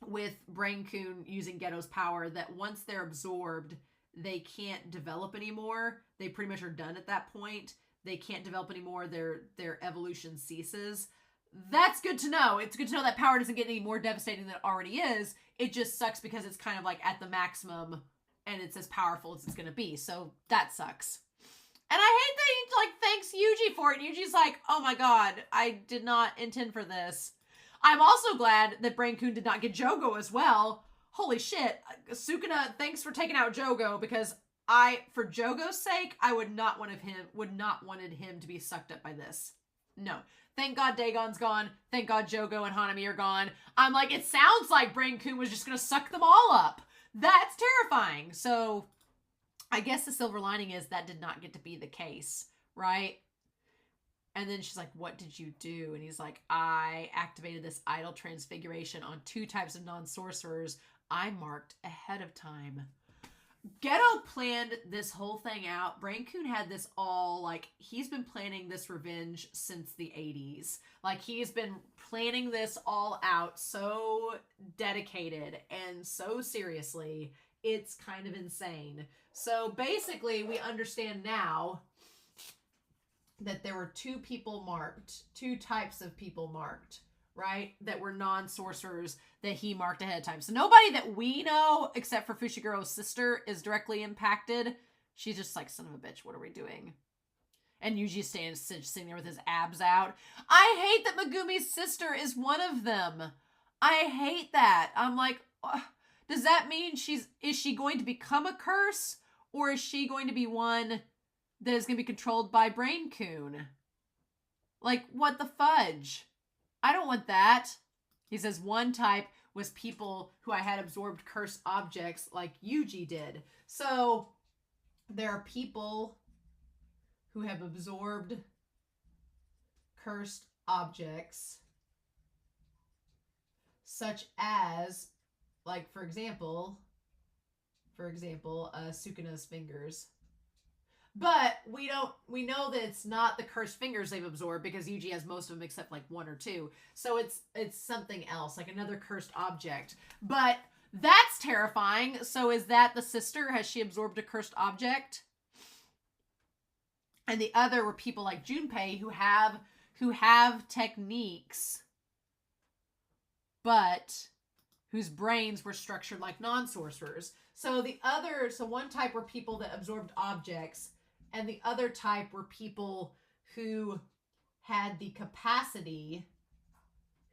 with Brain-kun using Geto's power that once they're absorbed, they can't develop anymore. They pretty much are done at that point. They can't develop anymore. Their evolution ceases. That's good to know. It's good to know that power doesn't get any more devastating than it already is. It just sucks because it's kind of like at the maximum and it's as powerful as it's going to be. So that sucks. And I hate that he like thanks Yuji for it. And Yuji's like, oh my god, I did not intend for this. I'm also glad that Brain-kun did not get Jogo as well. Holy shit. Sukuna, thanks for taking out Jogo, because for Jogo's sake, I would not wanted him to be sucked up by this. No. Thank God Dagon's gone. Thank God Jogo and Hanami are gone. I'm like, it sounds like Brain-kun was just going to suck them all up. That's terrifying. So I guess the silver lining is that did not get to be the case, right? And then she's like, what did you do? And he's like, I activated this idle transfiguration on 2 types of non-sorcerers I marked ahead of time. Geto planned this whole thing out. Brain-kun had this all, like, he's been planning this revenge since the 80s. Like, he's been planning this all out so dedicated and so seriously. It's kind of insane. So, basically, we understand now that there were 2 people marked, 2 types of people marked, right? That were non-sorcerers that he marked ahead of time. So nobody that we know, except for Fushiguro's sister, is directly impacted. She's just like, son of a bitch, what are we doing? And Yuji's sitting there with his abs out. I hate that Megumi's sister is one of them. I hate that. I'm like, does that mean is she going to become a curse? Or is she going to be one that is going to be controlled by Brain-kun? Like, what the fudge? I don't want that. He says one type was people who I had absorbed cursed objects like Yuji did. So there are people who have absorbed cursed objects, such as, like, for example, Sukuna's fingers. But we know that it's not the cursed fingers they've absorbed, because Yuji has most of them except like 1 or 2. So it's something else, like another cursed object. But that's terrifying. So is that the sister? Has she absorbed a cursed object? And the other were people like Junpei who have techniques, but whose brains were structured like non-sorcerers. So one type were people that absorbed objects, and the other type were people who had the capacity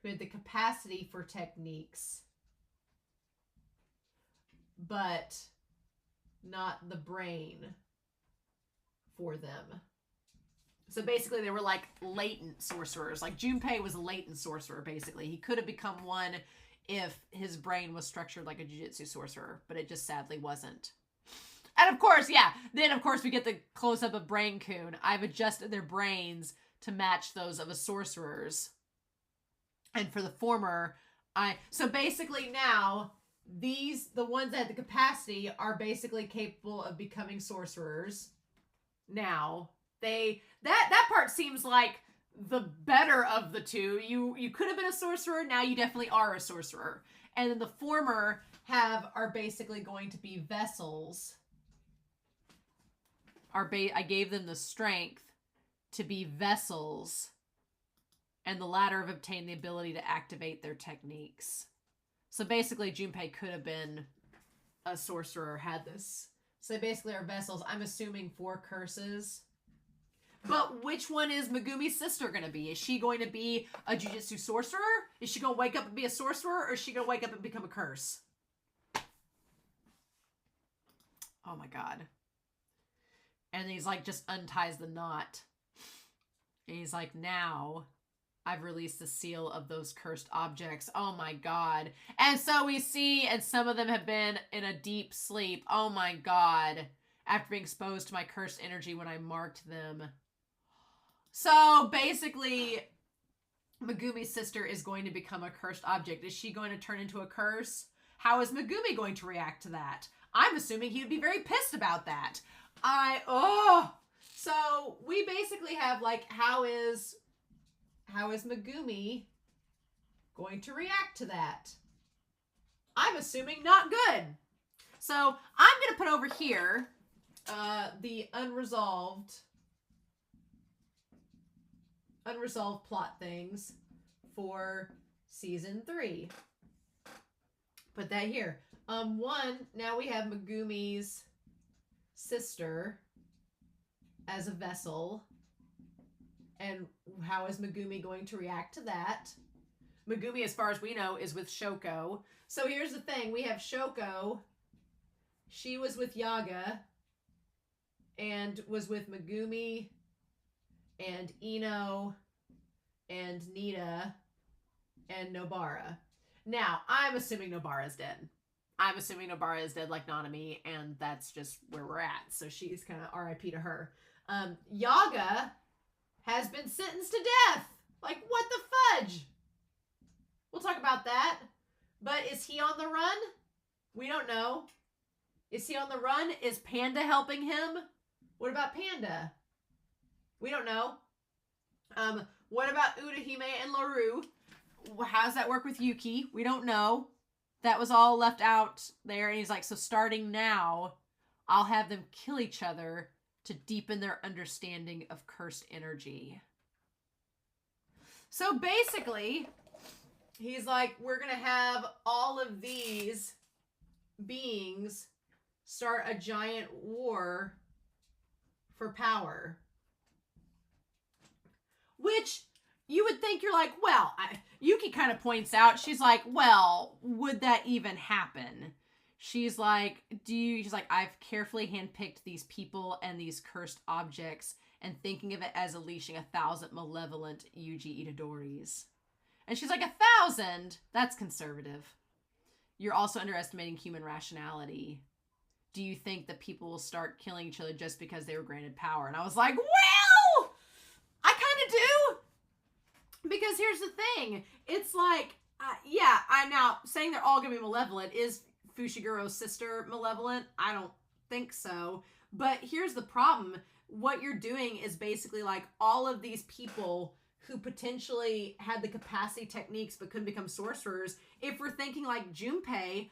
for techniques, but not the brain for them. So basically they were like latent sorcerers. Like Junpei was a latent sorcerer, basically. He could have become one if his brain was structured like a Jujutsu sorcerer, but it just sadly wasn't. And of course, then of course we get the close-up of Brain-kun. I've adjusted their brains to match those of a sorcerer's. And for the former, so basically now, the ones that had the capacity are basically capable of becoming sorcerers. Now, that part seems like the better of the two. You could have been a sorcerer, now you definitely are a sorcerer. And then the former are basically going to be vessels. I gave them the strength to be vessels, and the latter have obtained the ability to activate their techniques. So basically Junpei could have been a sorcerer, had this. So they basically are vessels. I'm assuming 4 curses. But which one is Megumi's sister going to be? Is she going to be a Jujutsu sorcerer? Is she going to wake up and be a sorcerer? Or is she going to wake up and become a curse? Oh my god. And he's like, just unties the knot. And he's like, now I've released the seal of those cursed objects. Oh my God. And so we see, and some of them have been in a deep sleep. Oh my God. After being exposed to my cursed energy when I marked them. So basically, Megumi's sister is going to become a cursed object. Is she going to turn into a curse? How is Megumi going to react to that? I'm assuming he would be very pissed about that. So we basically have like, how is Megumi going to react to that? I'm assuming not good. So I'm going to put over here the unresolved plot things for season 3. Put that here. Now we have Megumi's sister as a vessel. And how is Megumi going to react to that? Megumi, as far as we know, is with Shoko. So here's the thing. We have Shoko. She was with Yaga and was with Megumi and Ino and Nita and Nobara. Now, I'm assuming Nobara's dead. I'm assuming Nobara is dead like Nanami, and that's just where we're at. So she's kind of RIP to her. Yaga has been sentenced to death. Like, what the fudge? We'll talk about that. But is he on the run? We don't know. Is he on the run? Is Panda helping him? What about Panda? We don't know. What about Urahime and Laru? How does that work with Yuki? We don't know. That was all left out there. And he's like, so starting now, I'll have them kill each other to deepen their understanding of cursed energy. So basically, he's like, we're going to have all of these beings start a giant war for power. Which you would think, you're like, well, Yuki kind of points out, she's like, well, would that even happen? She's like, she's like, I've carefully handpicked these people and these cursed objects and thinking of it as unleashing 1,000 malevolent Yuji Itadoris. And she's like, 1,000? That's conservative. You're also underestimating human rationality. Do you think that people will start killing each other just because they were granted power? And I was like, well, I kind of do. Because here's the thing. It's like, yeah, I'm now saying they're all going to be malevolent. Is Fushiguro's sister malevolent? I don't think so. But here's the problem. What you're doing is basically like all of these people who potentially had the capacity techniques but couldn't become sorcerers. If we're thinking like Junpei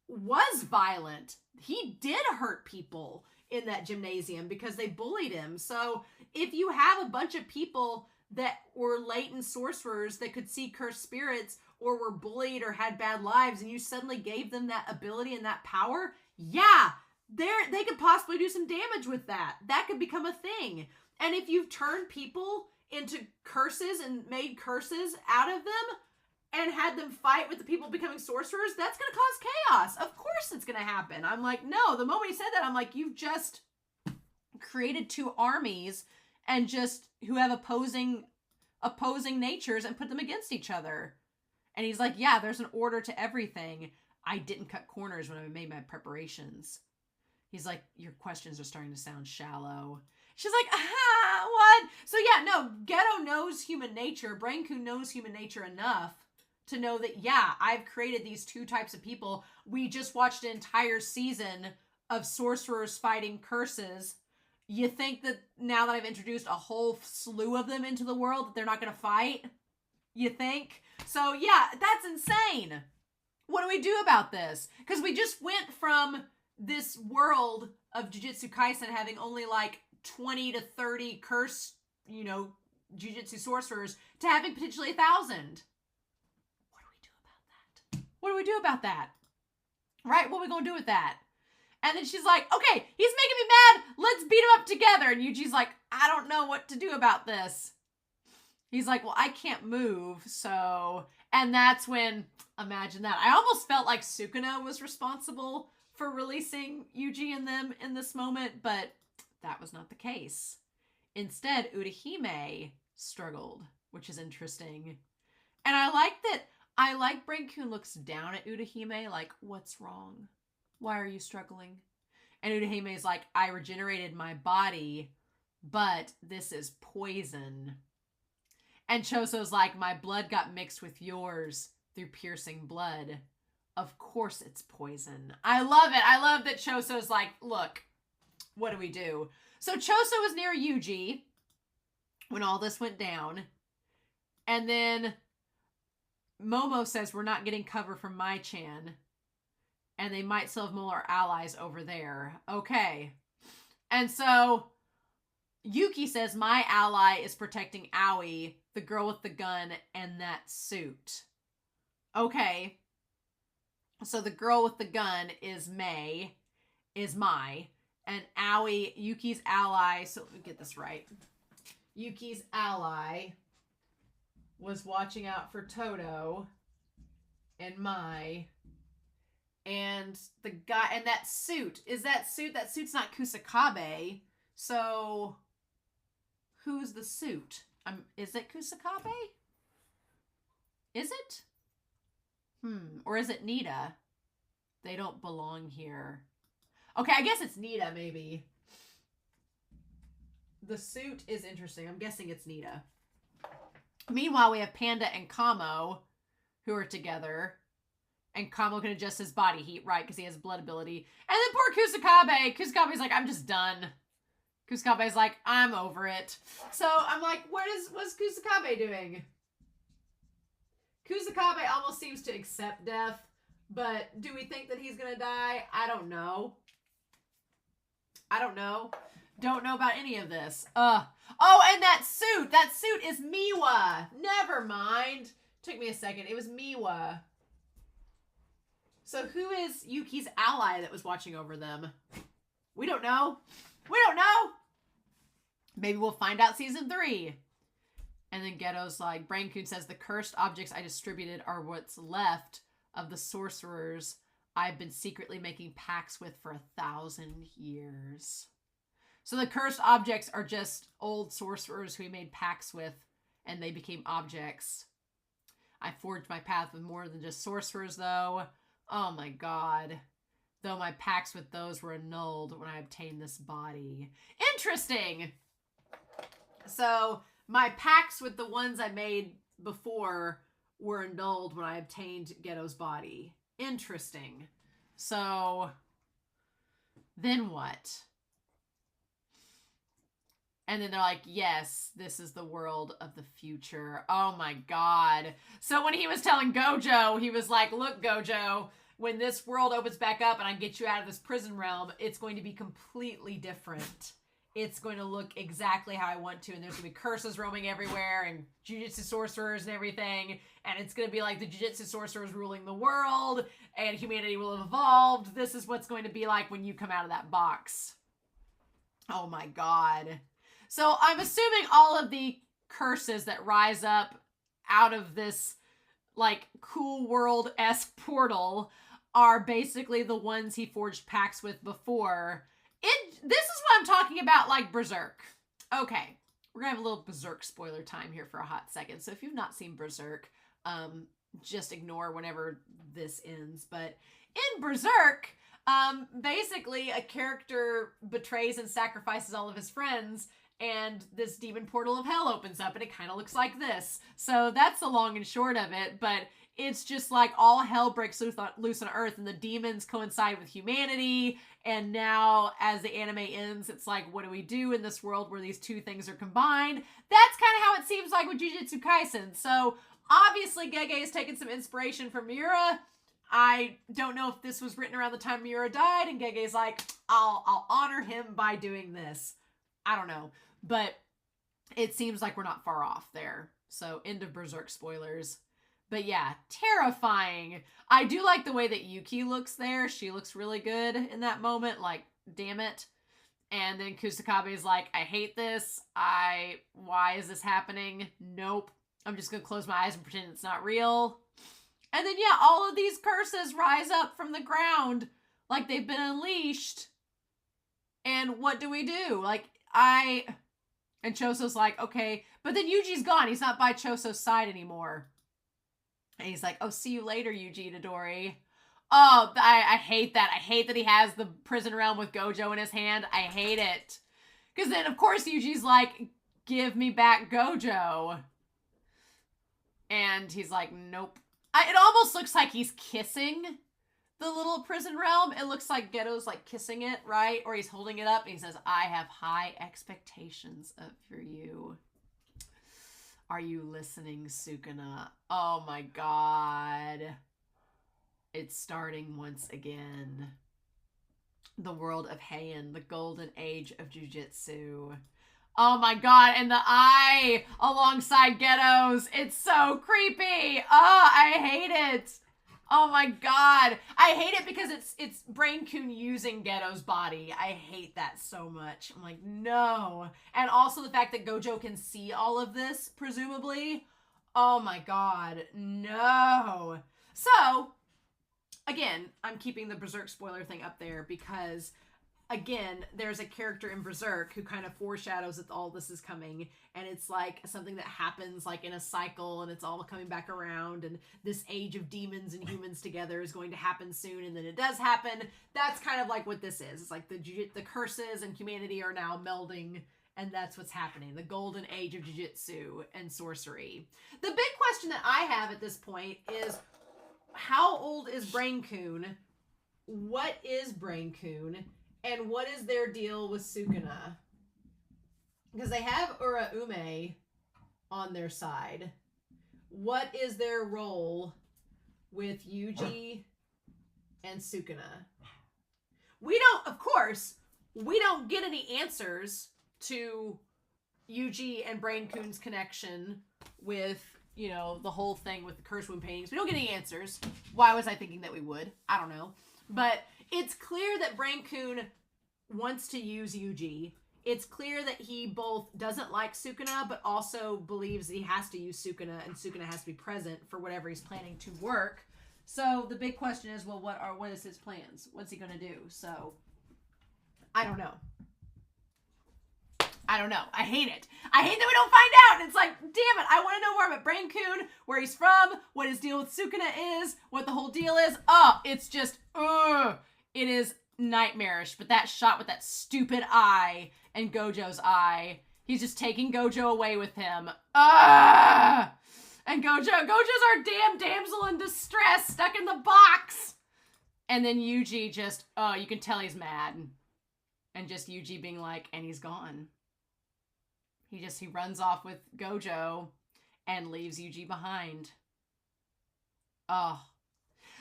was violent. He did hurt people in that gymnasium because they bullied him. So if you have a bunch of people that were latent sorcerers that could see cursed spirits or were bullied or had bad lives and you suddenly gave them that ability and that power, yeah, they could possibly do some damage with that. That could become a thing. And if you've turned people into curses and made curses out of them and had them fight with the people becoming sorcerers, that's going to cause chaos. Of course it's going to happen. I'm like, no, the moment he said that, I'm like, you've just created two armies and just who have opposing natures and put them against each other. And he's like, yeah, there's an order to everything. I didn't cut corners when I made my preparations. He's like, your questions are starting to sound shallow. She's like, what? So yeah, no, Geto knows human nature. Brain-kun knows human nature enough to know that, yeah, I've created these two types of people. We just watched an entire season of sorcerers fighting curses. You think that now that I've introduced a whole slew of them into the world that they're not going to fight? You think? So yeah, that's insane. What do we do about this? Because we just went from this world of Jujutsu Kaisen having only like 20 to 30 curse, Jujutsu sorcerers to having potentially 1,000. What do we do about that? Right? What are we going to do with that? And then she's like, okay, he's making me mad. Let's beat him up together. And Yuji's like, I don't know what to do about this. He's like, well, I can't move. So, and that's when, imagine that. I almost felt like Sukuna was responsible for releasing Yuji and them in this moment, but that was not the case. Instead, Urahime struggled, which is interesting. And I like Brain-kun looks down at Urahime like, what's wrong? Why are you struggling? And Urahime is like, I regenerated my body, but this is poison. And Choso's like, my blood got mixed with yours through piercing blood. Of course it's poison. I love it. I love that Choso's like, look, what do we do? So Choso was near Yuji when all this went down. And then Momo says we're not getting cover from Mai-chan. And they might still have more allies over there. Okay. And so Yuki says my ally is protecting Aoi, the girl with the gun, and that suit. Okay. So the girl with the gun is Mai, and Aoi, Yuki's ally, so let me get this right. Yuki's ally was watching out for Todo and Mai. And the guy, and that suit's not Kusakabe. So who's the suit? Is it Kusakabe? Is it? Or is it Nita? They don't belong here. Okay, I guess it's Nita, maybe. The suit is interesting. I'm guessing it's Nita. Meanwhile, we have Panda and Kamo, who are together. And Kamo can adjust his body heat, right? Because he has blood ability. And then poor Kusakabe. Kusakabe's like, I'm just done. Kusakabe's like, I'm over it. So I'm like, what's Kusakabe doing? Kusakabe almost seems to accept death. But do we think that he's going to die? I don't know. Don't know about any of this. Oh, and that suit is Miwa. Never mind. Took me a second. It was Miwa. So who is Yuki's ally that was watching over them? We don't know. Maybe we'll find out season 3. And then Geto's like, Brain-kun says the cursed objects I distributed are what's left of the sorcerers I've been secretly making pacts with for 1,000 years. So the cursed objects are just old sorcerers who he made pacts with, and they became objects. I forged my path with more than just sorcerers, though. Oh my god. Though my pacts with those were annulled when I obtained this body. Interesting! So, my pacts with the ones I made before were annulled when I obtained Geto's body. Interesting. So, then what? And then they're like, yes, this is the world of the future. Oh my god. So when he was telling Gojo, he was like, look, Gojo, when this world opens back up and I get you out of this prison realm, it's going to be completely different. It's going to look exactly how I want to, and there's going to be curses roaming everywhere, and Jujutsu sorcerers and everything, and it's going to be like the Jujutsu sorcerers ruling the world, and humanity will have evolved. This is what's going to be like when you come out of that box. Oh my god. So I'm assuming all of the curses that rise up out of this, like, cool world-esque portal are basically the ones he forged pacts with before. This is what I'm talking about, like Berserk. Okay, we're gonna have a little Berserk spoiler time here for a hot second. So if you've not seen Berserk, just ignore whenever this ends. But in Berserk, basically a character betrays and sacrifices all of his friends, and this demon portal of hell opens up, and it kind of looks like this. So that's the long and short of it, but it's just like all hell breaks loose on Earth, and the demons coincide with humanity, and now as the anime ends, it's like, what do we do in this world where these two things are combined? That's kind of how it seems like with Jujutsu Kaisen. So obviously Gege has taken some inspiration from Miura. I don't know if this was written around the time Miura died, and Gege's like, I'll honor him by doing this. I don't know. But it seems like we're not far off there. So, end of Berserk spoilers. But yeah, terrifying. I do like the way that Yuki looks there. She looks really good in that moment. Like, damn it. And then Kusakabe's like, I hate this. Why is this happening? Nope. I'm just going to close my eyes and pretend it's not real. And then, yeah, all of these curses rise up from the ground like they've been unleashed. And what do we do? Like, and Choso's like, okay, But then Yuji's gone. He's not by Choso's side anymore. And he's like, oh, see you later, Yuji Itadori. Oh, I hate that. I hate that he has the prison realm with Gojo in his hand. I hate it. Because then, of course, Yuji's like, give me back Gojo. And he's like, nope. It almost looks like he's kissing the little prison realm. It looks like Geto's like kissing it, right? Or he's holding it up and he says, I have high expectations for you. Are you listening, Sukuna? Oh my god. It's starting once again. The world of Heian, the golden age of Jujutsu. Oh my god, and the eye alongside Geto's. It's so creepy. Oh, I hate it. Oh my god. I hate it because it's Brain-kun using Geto's body. I hate that so much. I'm like, no. And also the fact that Gojo can see all of this, presumably. Oh my god. No. So, again, I'm keeping the Berserk spoiler thing up there because, again, there's a character in Berserk who kind of foreshadows that all this is coming, and it's like something that happens like in a cycle, and it's all coming back around, and this age of demons and humans together is going to happen soon, and then it does happen. That's kind of like what this is. It's like the curses and humanity are now melding, and that's what's happening. The golden age of Jujutsu and sorcery. The big question that I have at this point is, how old is Brain-kun? What is Brain-kun? And what is their deal with Sukuna? Because they have Uraume on their side. What is their role with Yuji and Sukuna? Of course, we don't get any answers to Yuji and Brain-kun's connection with, you know, the whole thing with the curse wound paintings. We don't get any answers. Why was I thinking that we would? I don't know. But it's clear that Brain-kun wants to use Yuji. It's clear that he both doesn't like Sukuna, but also believes that he has to use Sukuna, and Sukuna has to be present for whatever he's planning to work. So the big question is, well, what is his plans? What's he going to do? So, I don't know. I don't know. I hate it. I hate that we don't find out. It's like, damn it. I want to know more about Brain-kun, where he's from, what his deal with Sukuna is, what the whole deal is. Oh, it's just, it is nightmarish. But that shot with that stupid eye and Gojo's eye, he's just taking Gojo away with him. And Gojo's our damn damsel in distress stuck in the box. And then Yuji just, you can tell he's mad. And just Yuji being like, and he's gone. He runs off with Gojo and leaves Yuji behind. Oh.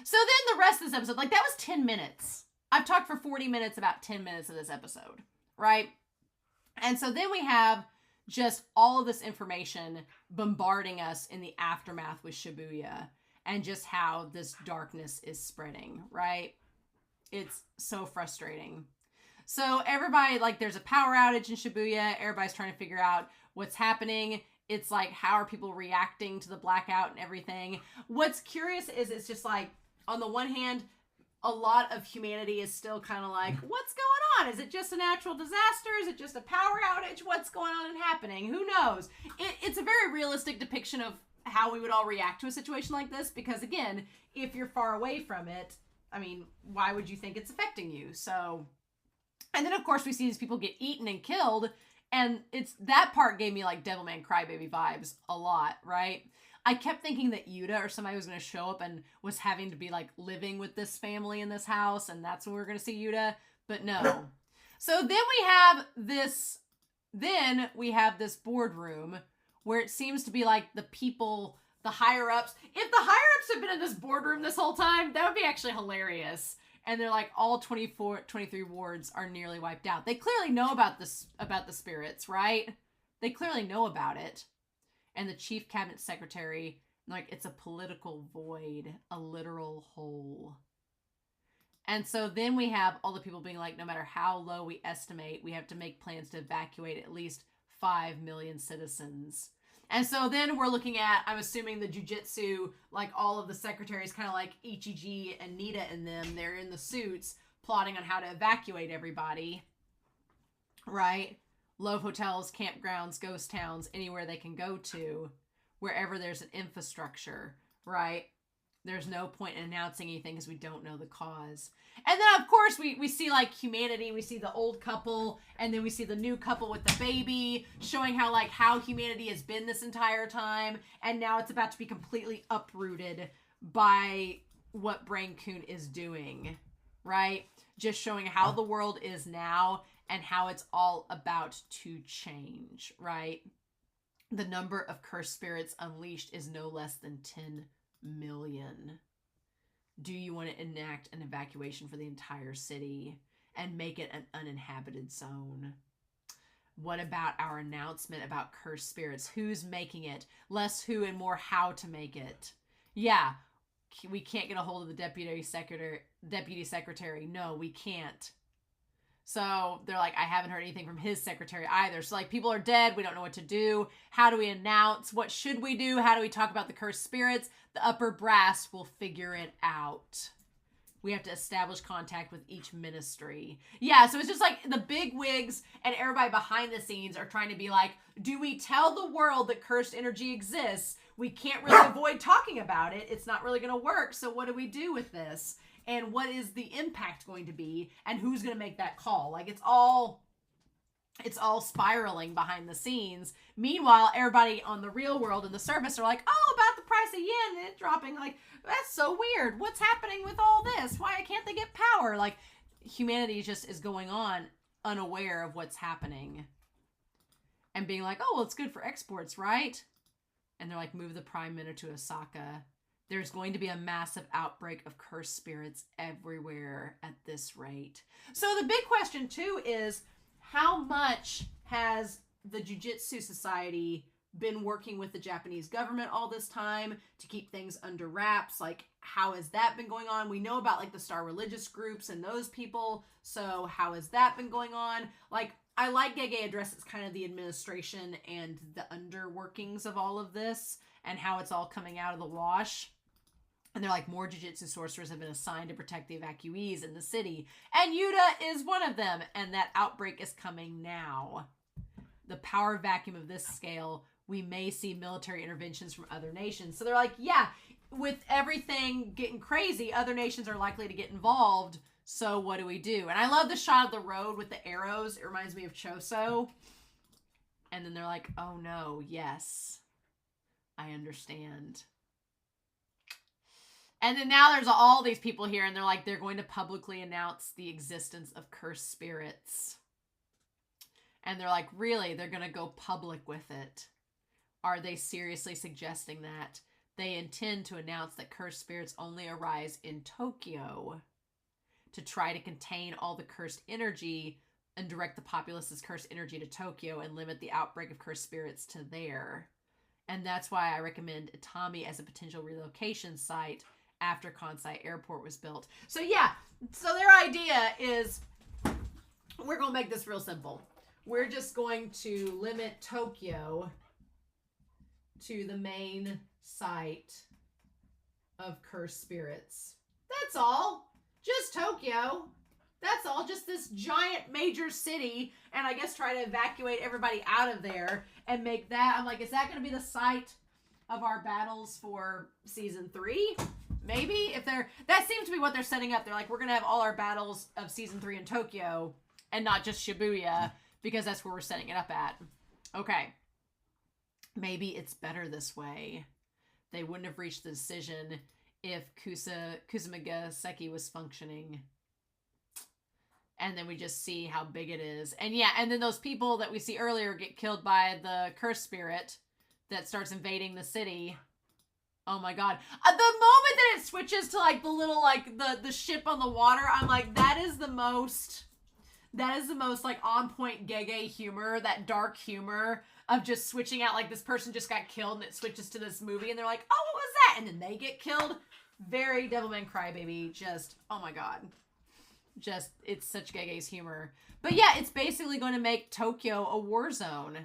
So then the rest of this episode, like, that was 10 minutes. I've talked for 40 minutes about 10 minutes of this episode, right? And so then we have just all of this information bombarding us in the aftermath with Shibuya and just how this darkness is spreading, right? It's so frustrating. So everybody, like, there's a power outage in Shibuya. Everybody's trying to figure out what's happening. It's like, how are people reacting to the blackout and everything? What's curious is it's just like, on the one hand, a lot of humanity is still kind of like, what's going on? Is it just a natural disaster? Is it just a power outage? What's going on and happening? Who knows? It's a very realistic depiction of how we would all react to a situation like this. Because again, if you're far away from it, I mean, why would you think it's affecting you? So... And then, of course, we see these people get eaten and killed, and that part gave me, like, Devilman Crybaby vibes a lot, right? I kept thinking that Yuta or somebody was going to show up and was having to be, like, living with this family in this house, and that's when we were going to see Yuta, but no. So then we have this boardroom where it seems to be, like, the people, the higher-ups. If the higher-ups have been in this boardroom this whole time, that would be actually hilarious. And they're like, all 23 wards are nearly wiped out. They clearly know about the spirits, right? They clearly know about it. And the chief cabinet secretary, like, it's a political void, a literal hole. And so then we have all the people being like, no matter how low we estimate, we have to make plans to evacuate at least 5 million citizens. And so then we're looking at, I'm assuming the Jujutsu, like all of the secretaries, kind of like Ichiji and Nita and them, they're in the suits plotting on how to evacuate everybody, right? love hotels, campgrounds, ghost towns, anywhere they can go to, wherever there's an infrastructure, right? There's no point in announcing anything because we don't know the cause. And then, of course, we see, like, humanity. We see the old couple, and then we see the new couple with the baby, showing how, like, how humanity has been this entire time. And now it's about to be completely uprooted by what Brain Coon is doing, right? Just showing how the world is now and how it's all about to change, right? The number of cursed spirits unleashed is no less than 10 million. Do you want to enact an evacuation for the entire city and make it an uninhabited zone? What about our announcement about cursed spirits? Who's making it? Less who and more how to make it. Yeah, we can't get a hold of the deputy secretary. No, we can't. So they're like, I haven't heard anything from his secretary either. So, like, people are dead. We don't know what to do. How do we announce? What should we do? How do we talk about the cursed spirits? The upper brass will figure it out. We have to establish contact with each ministry. Yeah, so it's just like the big wigs and everybody behind the scenes are trying to be like, do we tell the world that cursed energy exists? We can't really avoid talking about it. It's not really going to work. So what do we do with this? And what is the impact going to be? And who's going to make that call? Like, it's all spiraling behind the scenes. Meanwhile, everybody on the real world and the surface are like, oh, about the price of yen and it dropping. Like, that's so weird. What's happening with all this? Why can't they get power? Like, humanity just is going on unaware of what's happening. And being like, oh, well, it's good for exports, right? And they're like, move the prime minister to Osaka. There's going to be a massive outbreak of cursed spirits everywhere at this rate. So the big question, too, is how much has the Jujutsu Society been working with the Japanese government all this time to keep things under wraps? Like, how has that been going on? We know about, like, the star religious groups and those people. So how has that been going on? Like, I like Gege addresses kind of the administration and the underworkings of all of this and how it's all coming out of the wash. And they're like, more Jujutsu sorcerers have been assigned to protect the evacuees in the city. And Yuta is one of them. And that outbreak is coming now. The power vacuum of this scale, we may see military interventions from other nations. So they're like, yeah, with everything getting crazy, other nations are likely to get involved. So what do we do? And I love the shot of the road with the arrows. It reminds me of Choso. And then they're like, oh no, yes, I understand. And then now there's all these people here, and they're like, they're going to publicly announce the existence of cursed spirits. And they're like, really? They're going to go public with it? Are they seriously suggesting that? They intend to announce that cursed spirits only arise in Tokyo to try to contain all the cursed energy and direct the populace's cursed energy to Tokyo and limit the outbreak of cursed spirits to there. And that's why I recommend Itami as a potential relocation site after Kansai Airport was built. So yeah, so their idea is, we're going to make this real simple. We're just going to limit Tokyo to the main site of cursed spirits. That's all. Just Tokyo. That's all. Just this giant major city. And I guess try to evacuate everybody out of there and make that. I'm like, is that going to be the site of our battles for season 3? Maybe. If they're, that seems to be what they're setting up. They're like, we're going to have all our battles of season 3 in Tokyo and not just Shibuya, because that's where we're setting it up at. Okay. Maybe it's better this way. They wouldn't have reached the decision if Kusumigaseki was functioning. And then we just see how big it is. And yeah, and then those people that we see earlier get killed by the cursed spirit that starts invading the city. Oh my god. The moment that it switches to like the little, like the ship on the water, I'm like, that is the most like on point Gege humor, that dark humor of just switching out, like this person just got killed and it switches to this movie and they're like, oh, what was that? And then they get killed. Very Devilman Crybaby. Just, oh my god. Just, it's such Gege's humor. But yeah, it's basically going to make Tokyo a war zone.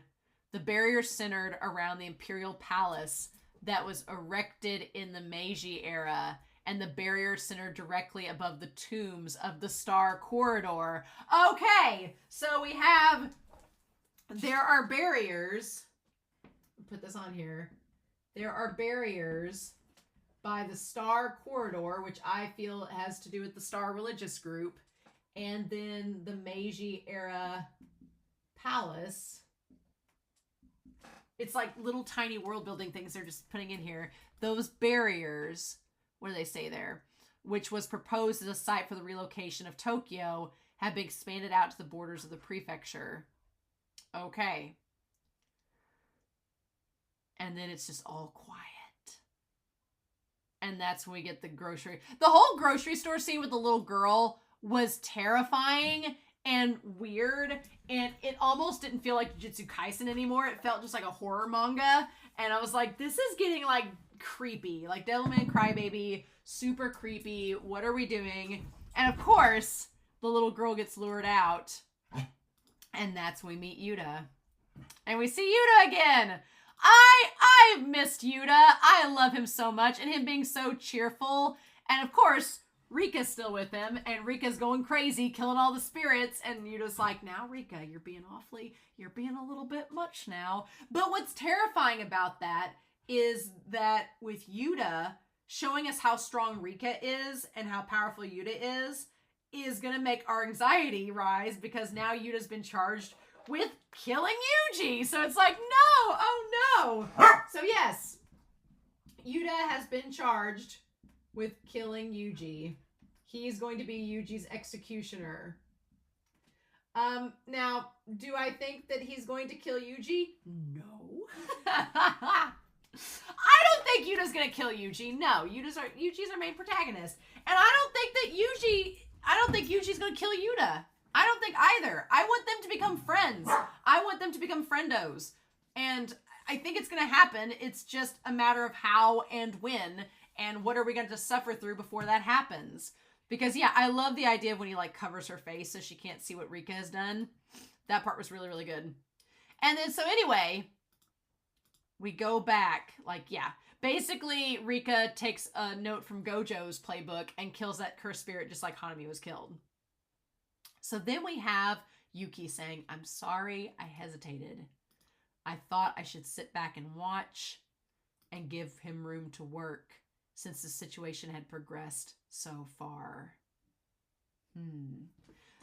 The barrier centered around the Imperial Palace that was erected in the Meiji era, and the barrier centered directly above the tombs of the Star Corridor. Okay, so we have There are barriers. Put this on here. There are barriers by the Star Corridor, which I feel has to do with the Star religious group, and then the Meiji era palace. It's like little tiny world building things they're just putting in here. Those barriers, what do they say there? Which was proposed as a site for the relocation of Tokyo, have been expanded out to the borders of the prefecture. Okay. And then it's just all quiet. And that's when we get the grocery. The whole grocery store scene with the little girl was terrifying and weird. And it almost didn't feel like Jujutsu Kaisen anymore. It felt just like a horror manga. And I was like, this is getting like creepy. Like Devilman Crybaby, super creepy. What are we doing? And of course, the little girl gets lured out. And that's when we meet Yuta. And we see Yuta again. I missed Yuta. I love him so much. And him being so cheerful. And of course, Rika's still with him. And Rika's going crazy, killing all the spirits. And Yuta's like, now Rika, you're being a little bit much now. But what's terrifying about that is that with Yuta showing us how strong Rika is and how powerful Yuta is going to make our anxiety rise, because now Yuta's been charged with killing Yuji. So it's like, no, oh no. So yes, Yuta has been charged with killing Yuji. He's going to be Yuji's executioner. Now, do I think that he's going to kill Yuji? No. I don't think Yuta's going to kill Yuji. No, Yuji's our main protagonist. And I don't think Yuji's going to kill Yuta. I don't think either. I want them to become friends. I want them to become friendos. And I think it's going to happen. It's just a matter of how and when, and what are we going to suffer through before that happens. Because yeah, I love the idea of when he like covers her face so she can't see what Rika has done. That part was really, really good. And then, so anyway, we go back, like, yeah. Basically, Rika takes a note from Gojo's playbook and kills that cursed spirit just like Hanami was killed. So then we have Yuki saying, I'm sorry, I hesitated. I thought I should sit back and watch and give him room to work since the situation had progressed so far.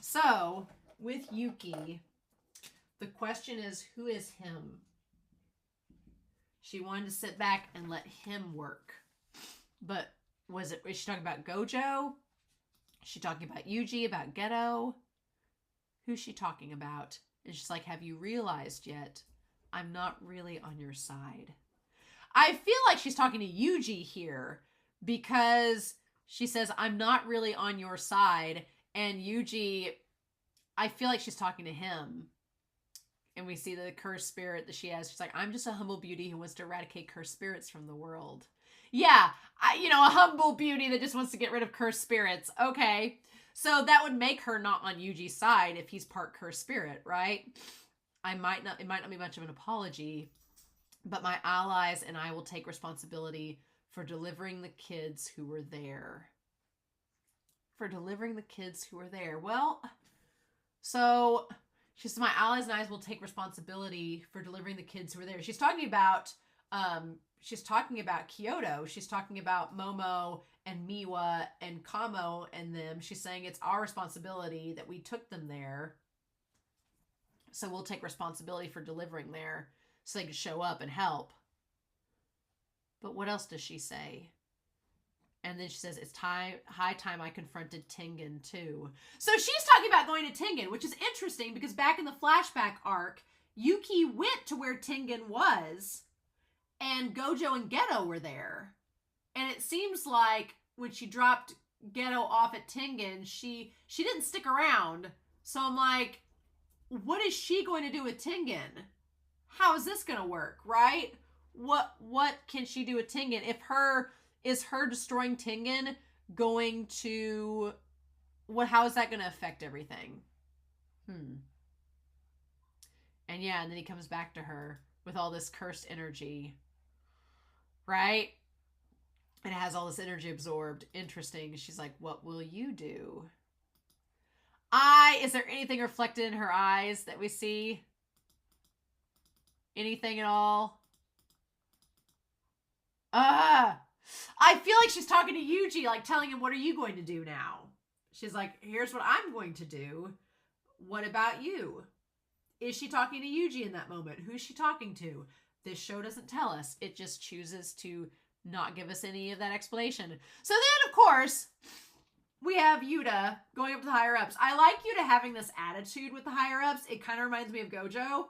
So, with Yuki, the question is, who is him? She wanted to sit back and let him work. But is she talking about Gojo? Is she talking about Yuji, about Geto? Who's she talking about? And she's like, have you realized yet? I'm not really on your side. I feel like she's talking to Yuji here because she says, I'm not really on your side. And Yuji, I feel like she's talking to him. And we see the cursed spirit that she has. She's like, I'm just a humble beauty who wants to eradicate cursed spirits from the world. Yeah, a humble beauty that just wants to get rid of cursed spirits. Okay. So that would make her not on Yuji's side if he's part cursed spirit, right? It might not be much of an apology, but my allies and I will take responsibility for delivering the kids who were there. Well, so she says, my allies and I will take responsibility for delivering the kids who were there. She's talking about Kyoto. She's talking about Momo and Miwa and Kamo and them. She's saying it's our responsibility that we took them there. So we'll take responsibility for delivering there so they can show up and help. But what else does she say? And then she says, it's high time I confronted Tengen too. So she's talking about going to Tengen, which is interesting because back in the flashback arc, Yuki went to where Tengen was and Gojo and Geto were there. And it seems like when she dropped Geto off at Tengen, she didn't stick around. So I'm like, what is she going to do with Tengen? How is this going to work, right? What can she do with Tengen? Is her destroying Tengen going to, how is that going to affect everything? And yeah, and then he comes back to her with all this cursed energy, right? And it has all this energy absorbed. Interesting. She's like, what will you do? Is there anything reflected in her eyes that we see? Anything at all? I feel like she's talking to Yuji, like telling him, what are you going to do now? She's like, here's what I'm going to do. What about you? Is she talking to Yuji in that moment? Who's she talking to? This show doesn't tell us. It just chooses to not give us any of that explanation. So then, of course, we have Yuta going up to the higher-ups. I like Yuta having this attitude with the higher-ups. It kind of reminds me of Gojo.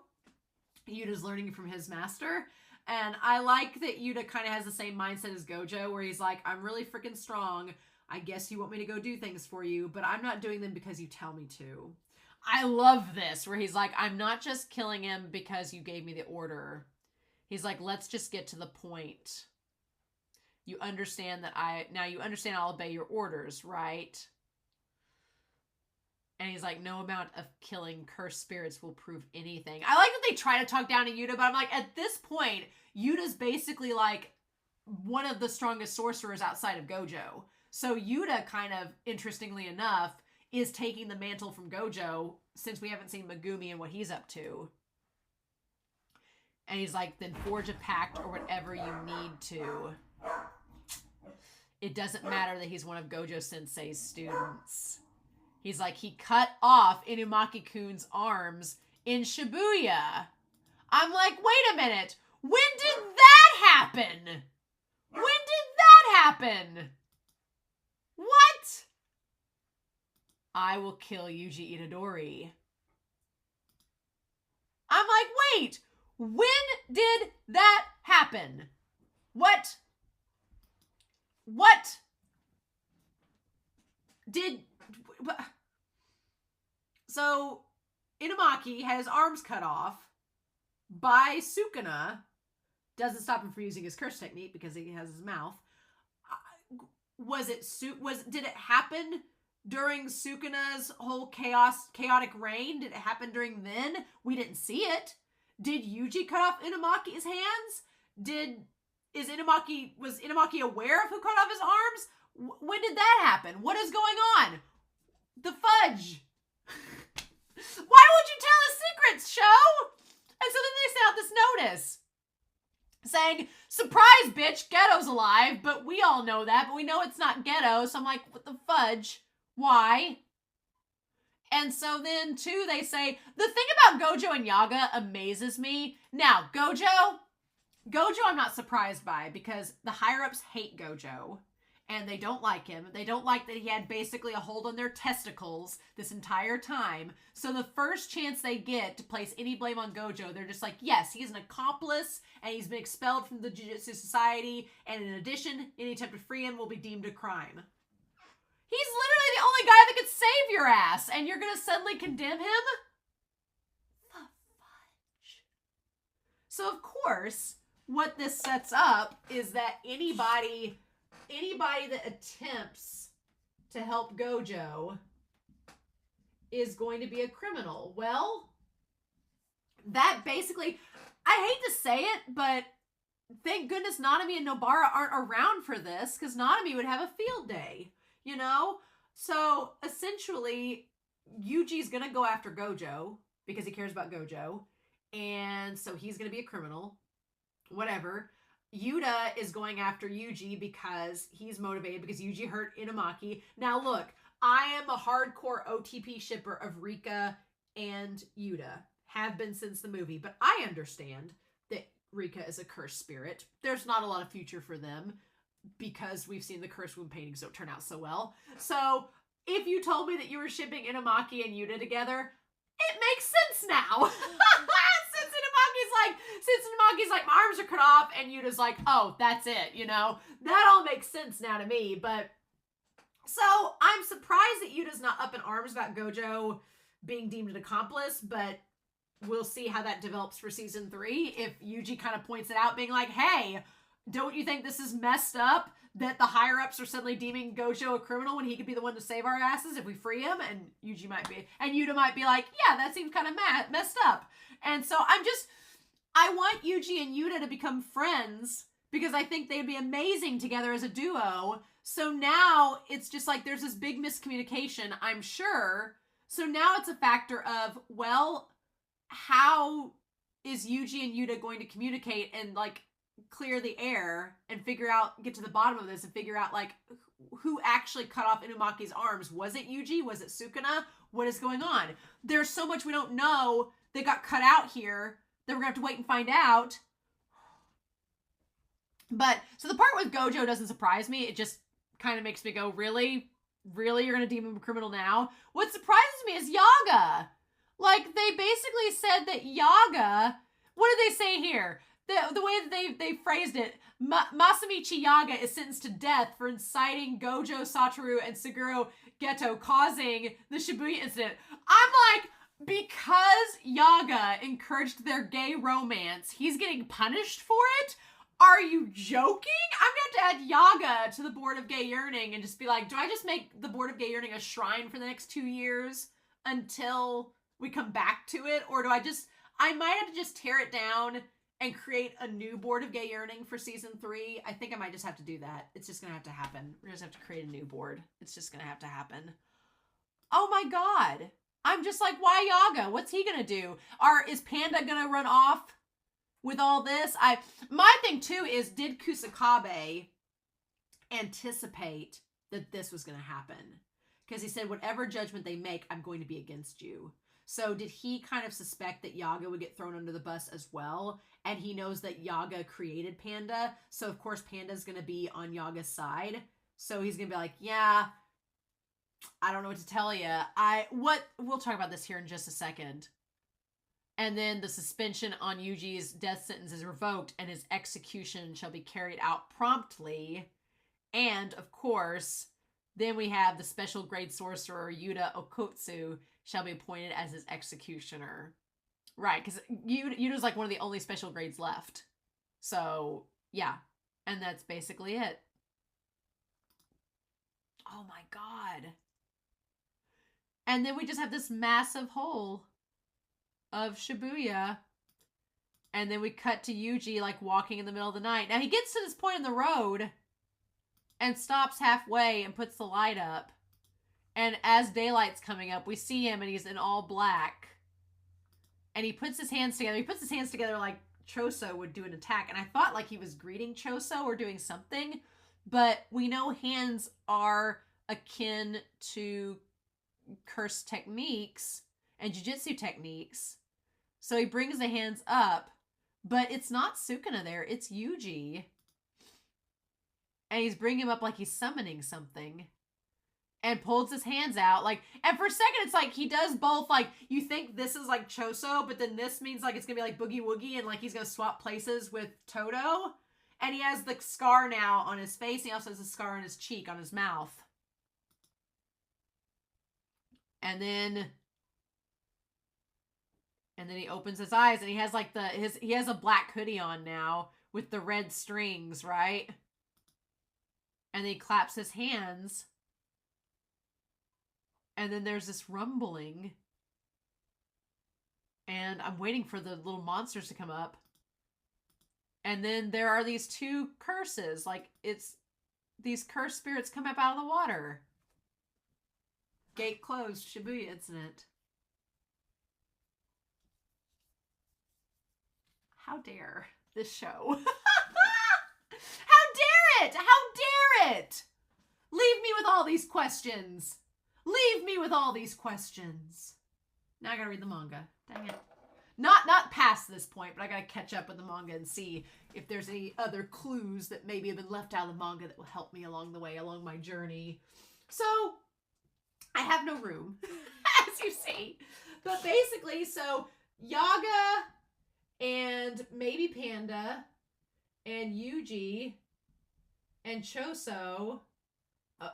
Yuta's learning from his master. And I like that Yuta kind of has the same mindset as Gojo, where he's like, I'm really freaking strong. I guess you want me to go do things for you, but I'm not doing them because you tell me to. I love this, where he's like, I'm not just killing him because you gave me the order. He's like, let's just get to the point. You understand that now you understand I'll obey your orders, right? And he's like, no amount of killing cursed spirits will prove anything. I like that they try to talk down to Yuta, but I'm like, at this point, Yuta's basically like one of the strongest sorcerers outside of Gojo. So Yuta kind of, interestingly enough, is taking the mantle from Gojo, since we haven't seen Megumi and what he's up to. And he's like, then forge a pact or whatever you need to. It doesn't matter that he's one of Gojo Sensei's students. He's like, he cut off Inumaki-kun's arms in Shibuya. I'm like, wait a minute. When did that happen? When did that happen? What? I will kill Yuji Itadori. I'm like, wait. When did that happen? What? So, Inumaki had his arms cut off by Sukuna. Doesn't stop him from using his curse technique because he has his mouth. Did it happen during Sukuna's whole chaotic reign? Did it happen during then? We didn't see it. Did Yuji cut off Inumaki's hands? Was Inumaki aware of who cut off his arms? When did that happen? What is going on? The fudge. Why would you tell us secrets, show? And so then they sent out this notice saying, surprise, bitch, Ghetto's alive, but we all know that, but we know it's not Ghetto. So I'm like, what the fudge? Why? And so then, too, they say, the thing about Gojo and Yaga amazes me. Now, Gojo I'm not surprised by, because the higher-ups hate Gojo, and they don't like him. They don't like that he had basically a hold on their testicles this entire time. So the first chance they get to place any blame on Gojo, they're just like, yes, he's an accomplice, and he's been expelled from the Jujutsu Society, and in addition, any attempt to free him will be deemed a crime. He's literally the only guy that could save your ass, and you're gonna suddenly condemn him? The fudge. So, of course, what this sets up is that anybody that attempts to help Gojo is going to be a criminal. Well, that basically, I hate to say it, but thank goodness Nanami and Nobara aren't around for this, because Nanami would have a field day. You know? So, essentially, Yuji's gonna go after Gojo because he cares about Gojo. And so he's gonna be a criminal. Whatever. Yuta is going after Yuji because he's motivated because Yuji hurt Inumaki. Now, look, I am a hardcore OTP shipper of Rika and Yuta. Have been since the movie. But I understand that Rika is a cursed spirit. There's not a lot of future for them, because we've seen the Cursed Wound paintings don't turn out so well. So, if you told me that you were shipping Inumaki and Yuta together, it makes sense now. Since Inumaki's like, my arms are cut off, and Yuta's like, oh, that's it, you know? That all makes sense now to me, but... So, I'm surprised that Yuta's not up in arms about Gojo being deemed an accomplice, but we'll see how that develops for season 3. If Yuji kind of points it out, being like, hey, don't you think this is messed up that the higher-ups are suddenly deeming Gojo a criminal when he could be the one to save our asses if we free him? And Yuta might be like, yeah, that seems kind of messed up. And so I want Yuji and Yuta to become friends because I think they'd be amazing together as a duo. So now it's just like there's this big miscommunication, I'm sure. So now it's a factor of, well, how is Yuji and Yuta going to communicate and like clear the air and get to the bottom of this and figure out like who actually cut off Inumaki's arms? Was it Yuji? Was it Sukuna? What is going on? There's so much we don't know that got cut out here that we're gonna have to wait and find out. But so the part with Gojo doesn't surprise me. It just kind of makes me go, really? Really? You're gonna deem him a criminal now? What surprises me is Yaga. Like, they basically said that Yaga, what did they say here? The way that they phrased it, Masamichi Yaga is sentenced to death for inciting Gojo, Satoru, and Suguro Geto, causing the Shibuya incident. I'm like, because Yaga encouraged their gay romance, he's getting punished for it? Are you joking? I'm going to have to add Yaga to the Board of Gay Yearning and just be like, do I just make the Board of Gay Yearning a shrine for the next 2 years until we come back to it? Or do I might have to just tear it down and create a new Board of Gay Yearning for season 3. I think I might just have to do that. It's just going to have to happen. We're just have to create a new board. It's just going to have to happen. Oh my God. I'm just like, why Yaga? What's he going to do? Is Panda going to run off with all this? My thing too is, did Kusakabe anticipate that this was going to happen? Because he said, whatever judgment they make, I'm going to be against you. So did he kind of suspect that Yaga would get thrown under the bus as well? And he knows that Yaga created Panda. So of course Panda's going to be on Yaga's side. So he's going to be like, yeah, I don't know what to tell you. We'll talk about this here in just a second. And then the suspension on Yuji's death sentence is revoked and his execution shall be carried out promptly. And of course, then we have the special grade sorcerer Yuta Okotsu shall be appointed as his executioner. Right, because Yuta's like one of the only special grades left. So, yeah. And that's basically it. Oh my God. And then we just have this massive hole of Shibuya. And then we cut to Yuji like walking in the middle of the night. Now he gets to this point in the road and stops halfway and puts the light up. And as daylight's coming up, we see him and he's in all black. And he puts his hands together. He puts his hands together like Choso would do an attack. And I thought like he was greeting Choso or doing something. But we know hands are akin to curse techniques and jujutsu techniques. So he brings the hands up. But it's not Sukuna there. It's Yuji. And he's bringing him up like he's summoning something. And pulls his hands out. Like, and for a second, it's like he does both. Like, you think this is like Choso, but then this means like it's going to be like Boogie Woogie and like he's going to swap places with Todo. And he has the scar now on his face. He also has a scar on his cheek, on his mouth. And then he opens his eyes and he has like he has a black hoodie on now with the red strings, right? And then he claps his hands. And then there's this rumbling. And I'm waiting for the little monsters to come up. And then there are these two curses. Like, these cursed spirits come up out of the water. Gate closed, Shibuya incident. How dare this show? How dare it? How dare it? Leave me with all these questions. Leave me with all these questions. Now I gotta read the manga. Dang it. Not past this point, but I gotta catch up with the manga and see if there's any other clues that maybe have been left out of the manga that will help me along the way, along my journey. So, I have no room, as you see. But basically, so, Yaga and maybe Panda and Yuji and Choso,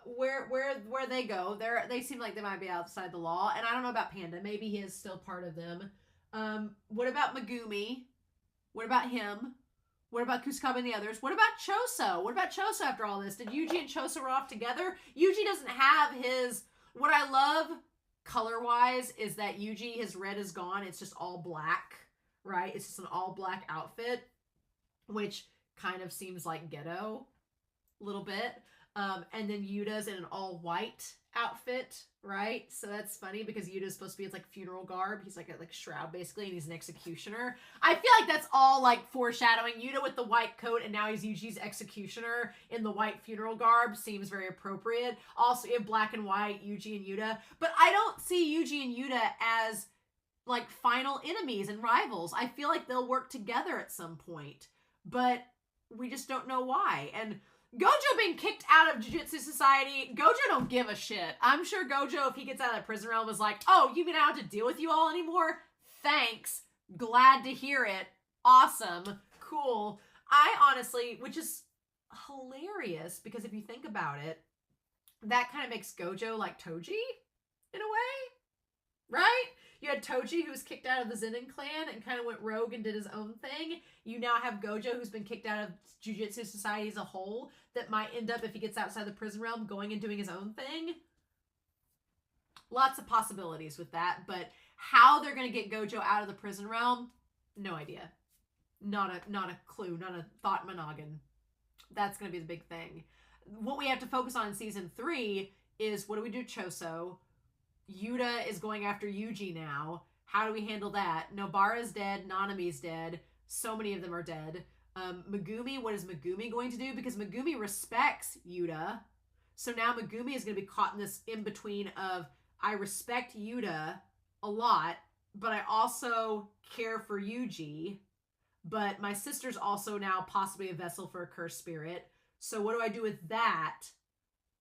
where they go, they seem like they might be outside the law. And I don't know about Panda. Maybe he is still part of them. What about Megumi? What about him? What about Kusakabe and the others? What about Choso? What about Choso after all this? Did Yuji and Choso were off together? Yuji doesn't have his... What I love color-wise is that Yuji, his red is gone. It's just all black, right? It's just an all-black outfit, which kind of seems like ghetto a little bit. And then Yuta's in an all-white outfit, right? So that's funny because Yuta's supposed to be, it's like funeral garb. He's like a shroud basically, and he's an executioner. I feel like that's all like foreshadowing. Yuta with the white coat, and now he's Yuji's executioner in the white funeral garb seems very appropriate. Also, you have black and white, Yuji and Yuta. But I don't see Yuji and Yuta as like final enemies and rivals. I feel like they'll work together at some point, but we just don't know why. And Gojo being kicked out of Jujutsu Society, Gojo don't give a shit. I'm sure Gojo, if he gets out of that prison realm, is like, oh, you mean I don't have to deal with you all anymore? Thanks. Glad to hear it. Awesome. Cool. I honestly, which is hilarious, because if you think about it, that kind of makes Gojo like Toji, in a way, right? You had Toji, who was kicked out of the Zenin clan and kind of went rogue and did his own thing. You now have Gojo, who's been kicked out of Jujutsu Society as a whole, that might end up, if he gets outside the prison realm, going and doing his own thing. Lots of possibilities with that, but how they're going to get Gojo out of the prison realm, no idea. Not a clue, not a thought in my noggin. That's going to be the big thing. What we have to focus on in season 3 is, what do we do Choso? Yuta is going after Yuji now. How do we handle that? Nobara's dead. Nanami's dead. So many of them are dead. Megumi, what is Megumi going to do? Because Megumi respects Yuta. So now Megumi is going to be caught in this in-between of, I respect Yuta a lot, but I also care for Yuji. But my sister's also now possibly a vessel for a cursed spirit. So what do I do with that?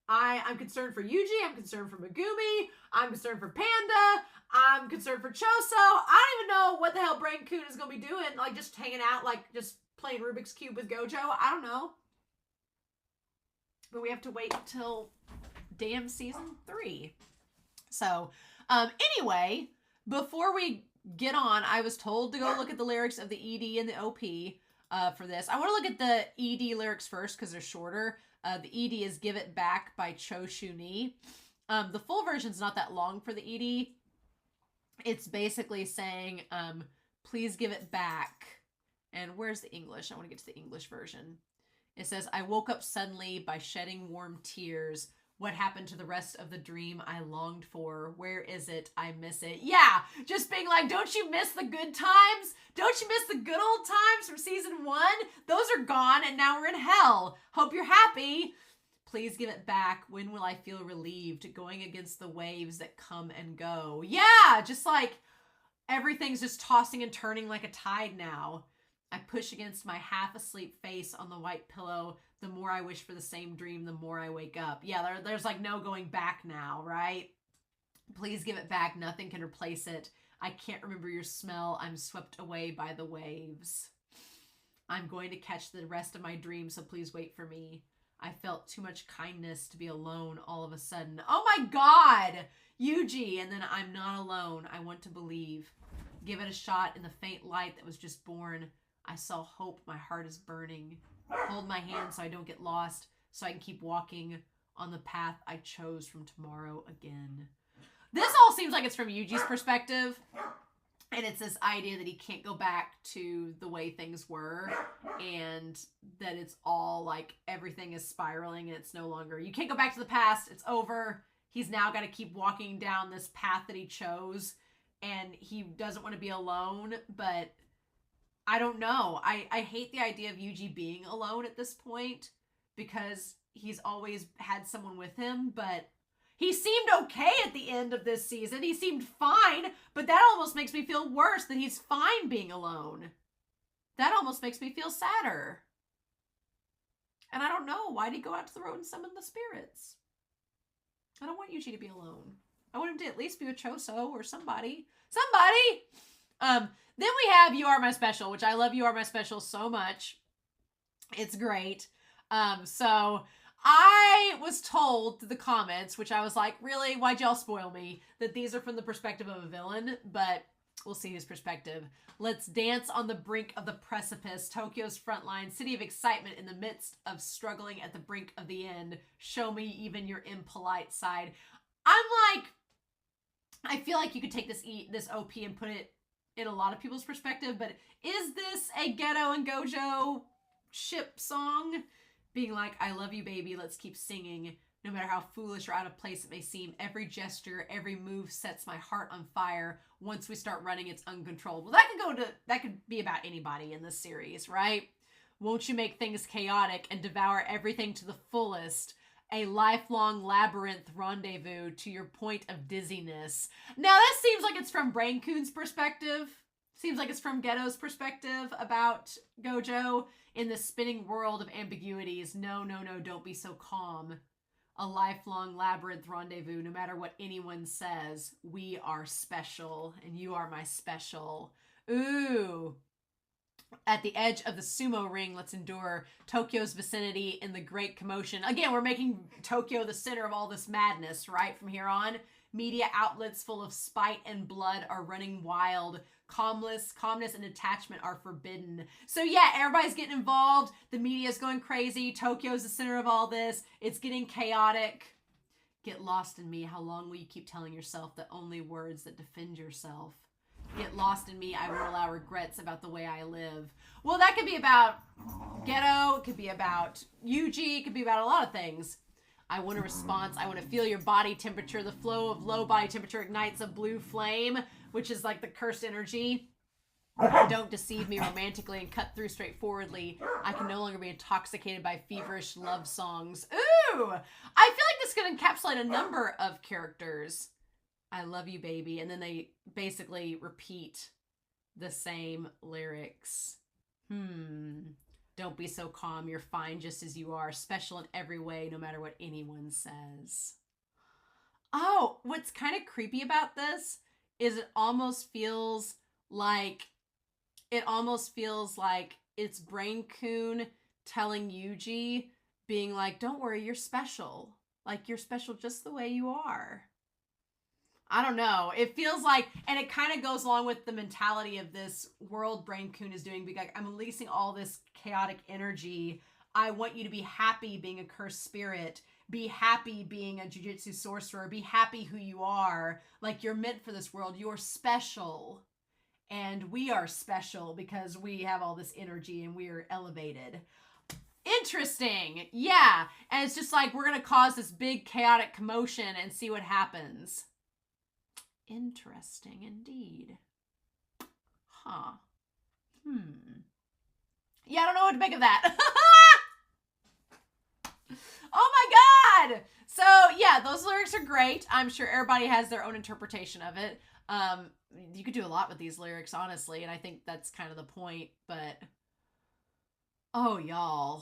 I'm concerned for Yuji, I'm concerned for Megumi, I'm concerned for Panda, I'm concerned for Choso. I don't even know what the hell Brain Kun is going to be doing, like just hanging out, like just playing Rubik's Cube with Gojo. I don't know. But we have to wait until damn season 3. So, anyway, before we get on, I was told to go look at the lyrics of the ED and the OP for this. I want to look at the ED lyrics first because they're shorter. The ED is Give It Back by Cho Shu-ni. The full version's not that long for the ED. It's basically saying, please give it back. And where's the English? I want to get to the English version. It says, I woke up suddenly by shedding warm tears. What happened to the rest of the dream I longed for? Where is it? I miss it. Yeah, just being like, don't you miss the good times? Don't you miss the good old times from season 1? Those are gone and now we're in hell. Hope you're happy. Please give it back. When will I feel relieved? Going against the waves that come and go. Yeah, just like everything's just tossing and turning like a tide now. I push against my half-asleep face on the white pillow. The more I wish for the same dream, the more I wake up. Yeah, there's like no going back now, right? Please give it back. Nothing can replace it. I can't remember your smell. I'm swept away by the waves. I'm going to catch the rest of my dream, so please wait for me. I felt too much kindness to be alone all of a sudden. Oh my God! Yuji, and then I'm not alone. I want to believe. Give it a shot in the faint light that was just born. I saw hope. My heart is burning. Hold my hand so I don't get lost, so I can keep walking on the path I chose from tomorrow again. This all seems like it's from Yuji's perspective, and it's this idea that he can't go back to the way things were, and that it's all like everything is spiraling and it's no longer, you can't go back to the past, it's over. He's now got to keep walking down this path that he chose, and he doesn't want to be alone, but I don't know. I hate the idea of Yuji being alone at this point because he's always had someone with him, but he seemed okay at the end of this season. He seemed fine, but that almost makes me feel worse that he's fine being alone. That almost makes me feel sadder. And I don't know. Why did he go out to the road and summon the spirits? I don't want Yuji to be alone. I want him to at least be with Choso or somebody. Somebody! Then we have You Are My Special, which I love You Are My Special so much. It's great. So I was told through the comments, which I was like, really? Why'd y'all spoil me? That these are from the perspective of a villain, but we'll see his perspective. Let's dance on the brink of the precipice. Tokyo's frontline, city of excitement in the midst of struggling at the brink of the end. Show me even your impolite side. I'm like, I feel like you could take this OP and put it in a lot of people's perspective, but is this a Geto and Gojo ship song? Being like, I love you, baby, let's keep singing. No matter how foolish or out of place it may seem, every gesture, every move sets my heart on fire. Once we start running, it's uncontrollable. That could be about anybody in this series, right? Won't you make things chaotic and devour everything to the fullest? A lifelong labyrinth rendezvous to your point of dizziness. Now that seems like it's from Brain Coon's perspective. Seems like it's from Ghetto's perspective about Gojo in the spinning world of ambiguities. No, don't be so calm. A lifelong labyrinth rendezvous, no matter what anyone says. We are special, and you are my special. Ooh. At the edge of the sumo ring, let's endure Tokyo's vicinity in the great commotion. Again, we're making Tokyo the center of all this madness, right? From here on, media outlets full of spite and blood are running wild. Calmness and detachment are forbidden. So yeah, everybody's getting involved. The media's going crazy. Tokyo's the center of all this. It's getting chaotic. Get lost in me. How long will you keep telling yourself the only words that defend yourself? Get lost in me. I won't allow regrets about the way I live. Well, that could be about Ghetto. It could be about Yuji. It could be about a lot of things. I want a response. I want to feel your body temperature. The flow of low body temperature ignites a blue flame, which is like the cursed energy. Don't deceive me romantically and cut through straightforwardly. I can no longer be intoxicated by feverish love songs. Ooh! I feel like this could encapsulate a number of characters. I love you, baby. And then they basically repeat the same lyrics. Don't be so calm. You're fine just as you are. Special in every way, no matter what anyone says. Oh, what's kind of creepy about this is it almost feels like it's Brain Coon telling Yuji, being like, don't worry, you're special. Like, you're special just the way you are. I don't know. It feels like, and it kind of goes along with the mentality of this world Brain Coon is doing, because I'm releasing all this chaotic energy. I want you to be happy being a cursed spirit. Be happy being a jujutsu sorcerer. Be happy who you are. Like, you're meant for this world. You're special. And we are special because we have all this energy and we are elevated. Interesting. Yeah. And it's just like, we're going to cause this big chaotic commotion and see what happens. Interesting indeed. Huh. Yeah, I don't know what to make of that. Oh my god! So, yeah, those lyrics are great. I'm sure everybody has their own interpretation of it. You could do a lot with these lyrics, honestly, and I think that's kind of the point, but... Oh, y'all.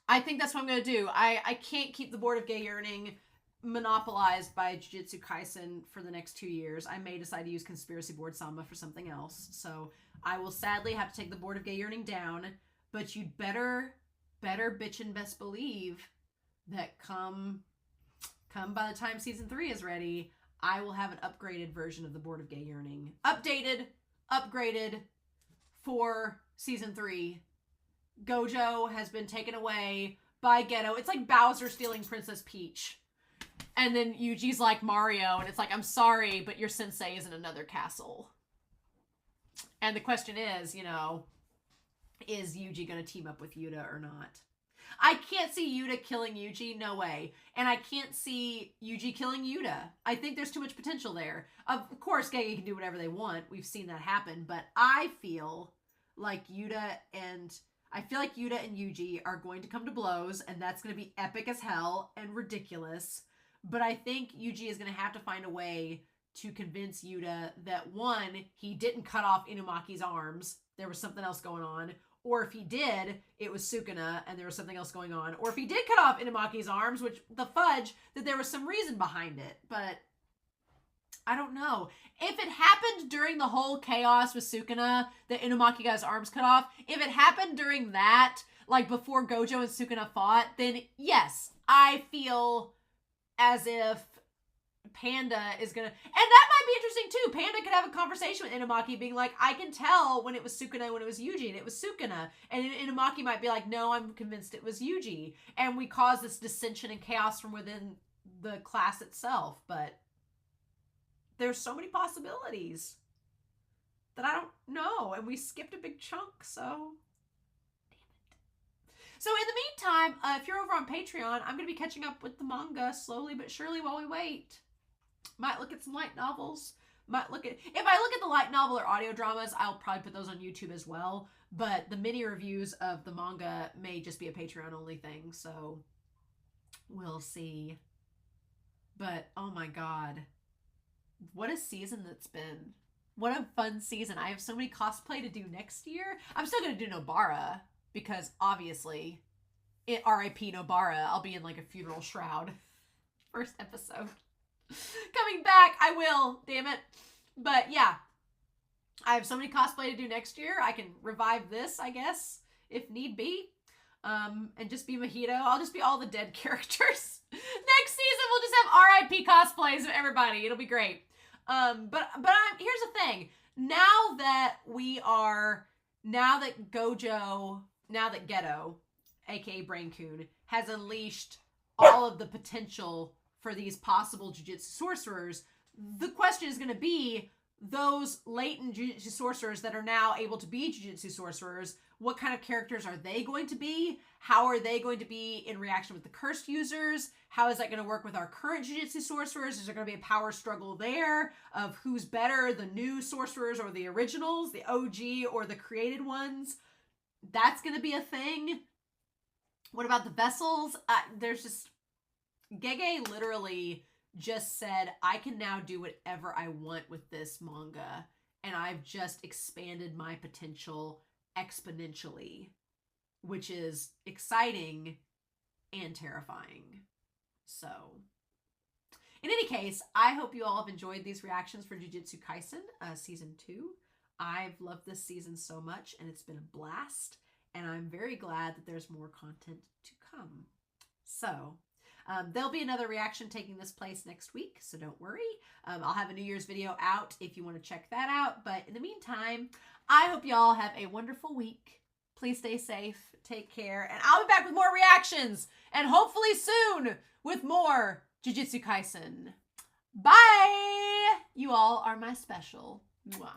I think that's what I'm going to do. I can't keep the Board of Gay Yearning monopolized by Jujutsu Kaisen for the next 2 years. I may decide to use Conspiracy Board Samba for something else. So I will sadly have to take the Board of Gay Yearning down, but you'd better bitch and best believe that come by the time season 3 is ready, I will have an upgraded version of the Board of Gay Yearning. Upgraded for season 3. Gojo has been taken away by Ghetto. It's like Bowser stealing Princess Peach. And then Yuji's like Mario, and it's like, I'm sorry, but your sensei is in another castle. And the question is, is Yuji going to team up with Yuta or not? I can't see Yuta killing Yuji, no way. And I can't see Yuji killing Yuta. I think there's too much potential there. Of course, Gege can do whatever they want. We've seen that happen. But I feel like Yuta and Yuji are going to come to blows, and that's going to be epic as hell and ridiculous. But I think Yuji is going to have to find a way to convince Yuta that, one, he didn't cut off Inumaki's arms. There was something else going on. Or if he did, it was Sukuna and there was something else going on. Or if he did cut off Inumaki's arms, which, the fudge, that there was some reason behind it. But I don't know. If it happened during the whole chaos with Sukuna, that Inumaki got his arms cut off, if it happened during that, like before Gojo and Sukuna fought, then yes, I feel as if Panda is gonna, and that might be interesting too. Panda could have a conversation with Inumaki being like, I can tell when it was Sukuna and when it was Yuji, and it was Sukuna. And Inumaki might be like, no, I'm convinced it was Yuji. And we cause this dissension and chaos from within the class itself. But there's so many possibilities that I don't know. And we skipped a big chunk, so... So in the meantime, if if you're over on Patreon, I'm going to be catching up with the manga slowly but surely while we wait. Might look at some light novels. If I look at the light novel or audio dramas, I'll probably put those on YouTube as well. But the mini reviews of the manga may just be a Patreon only thing. So we'll see. But oh my god. What a season that's been. What a fun season. I have so many cosplay to do next year. I'm still going to do Nobara because obviously, R.I.P. Nobara, I'll be in like a funeral shroud. First episode. Coming back, I will, damn it. But yeah, I have so many cosplay to do next year. I can revive this, I guess, if need be. And just be Mojito. I'll just be all the dead characters. Next season, we'll just have R.I.P. cosplays of everybody. It'll be great. But here's the thing. Now that Geto, aka Brain-kun, has unleashed all of the potential for these possible Jujutsu sorcerers, the question is going to be those latent Jujutsu sorcerers that are now able to be Jujutsu sorcerers, what kind of characters are they going to be? How are they going to be in reaction with the cursed users? How is that going to work with our current Jujutsu sorcerers? Is there going to be a power struggle there of who's better, the new sorcerers or the originals, the OG or the created ones? That's going to be a thing. What about the vessels? Gege literally just said, I can now do whatever I want with this manga, and I've just expanded my potential exponentially, which is exciting and terrifying. So, in any case, I hope you all have enjoyed these reactions for Jujutsu Kaisen Season 2. I've loved this season so much, and it's been a blast, and I'm very glad that there's more content to come. So, there'll be another reaction taking this place next week, so don't worry. I'll have a New Year's video out if you want to check that out. But in the meantime, I hope y'all have a wonderful week. Please stay safe, take care, and I'll be back with more reactions, and hopefully soon with more Jujutsu Kaisen. Bye! You all are my special. Mwah.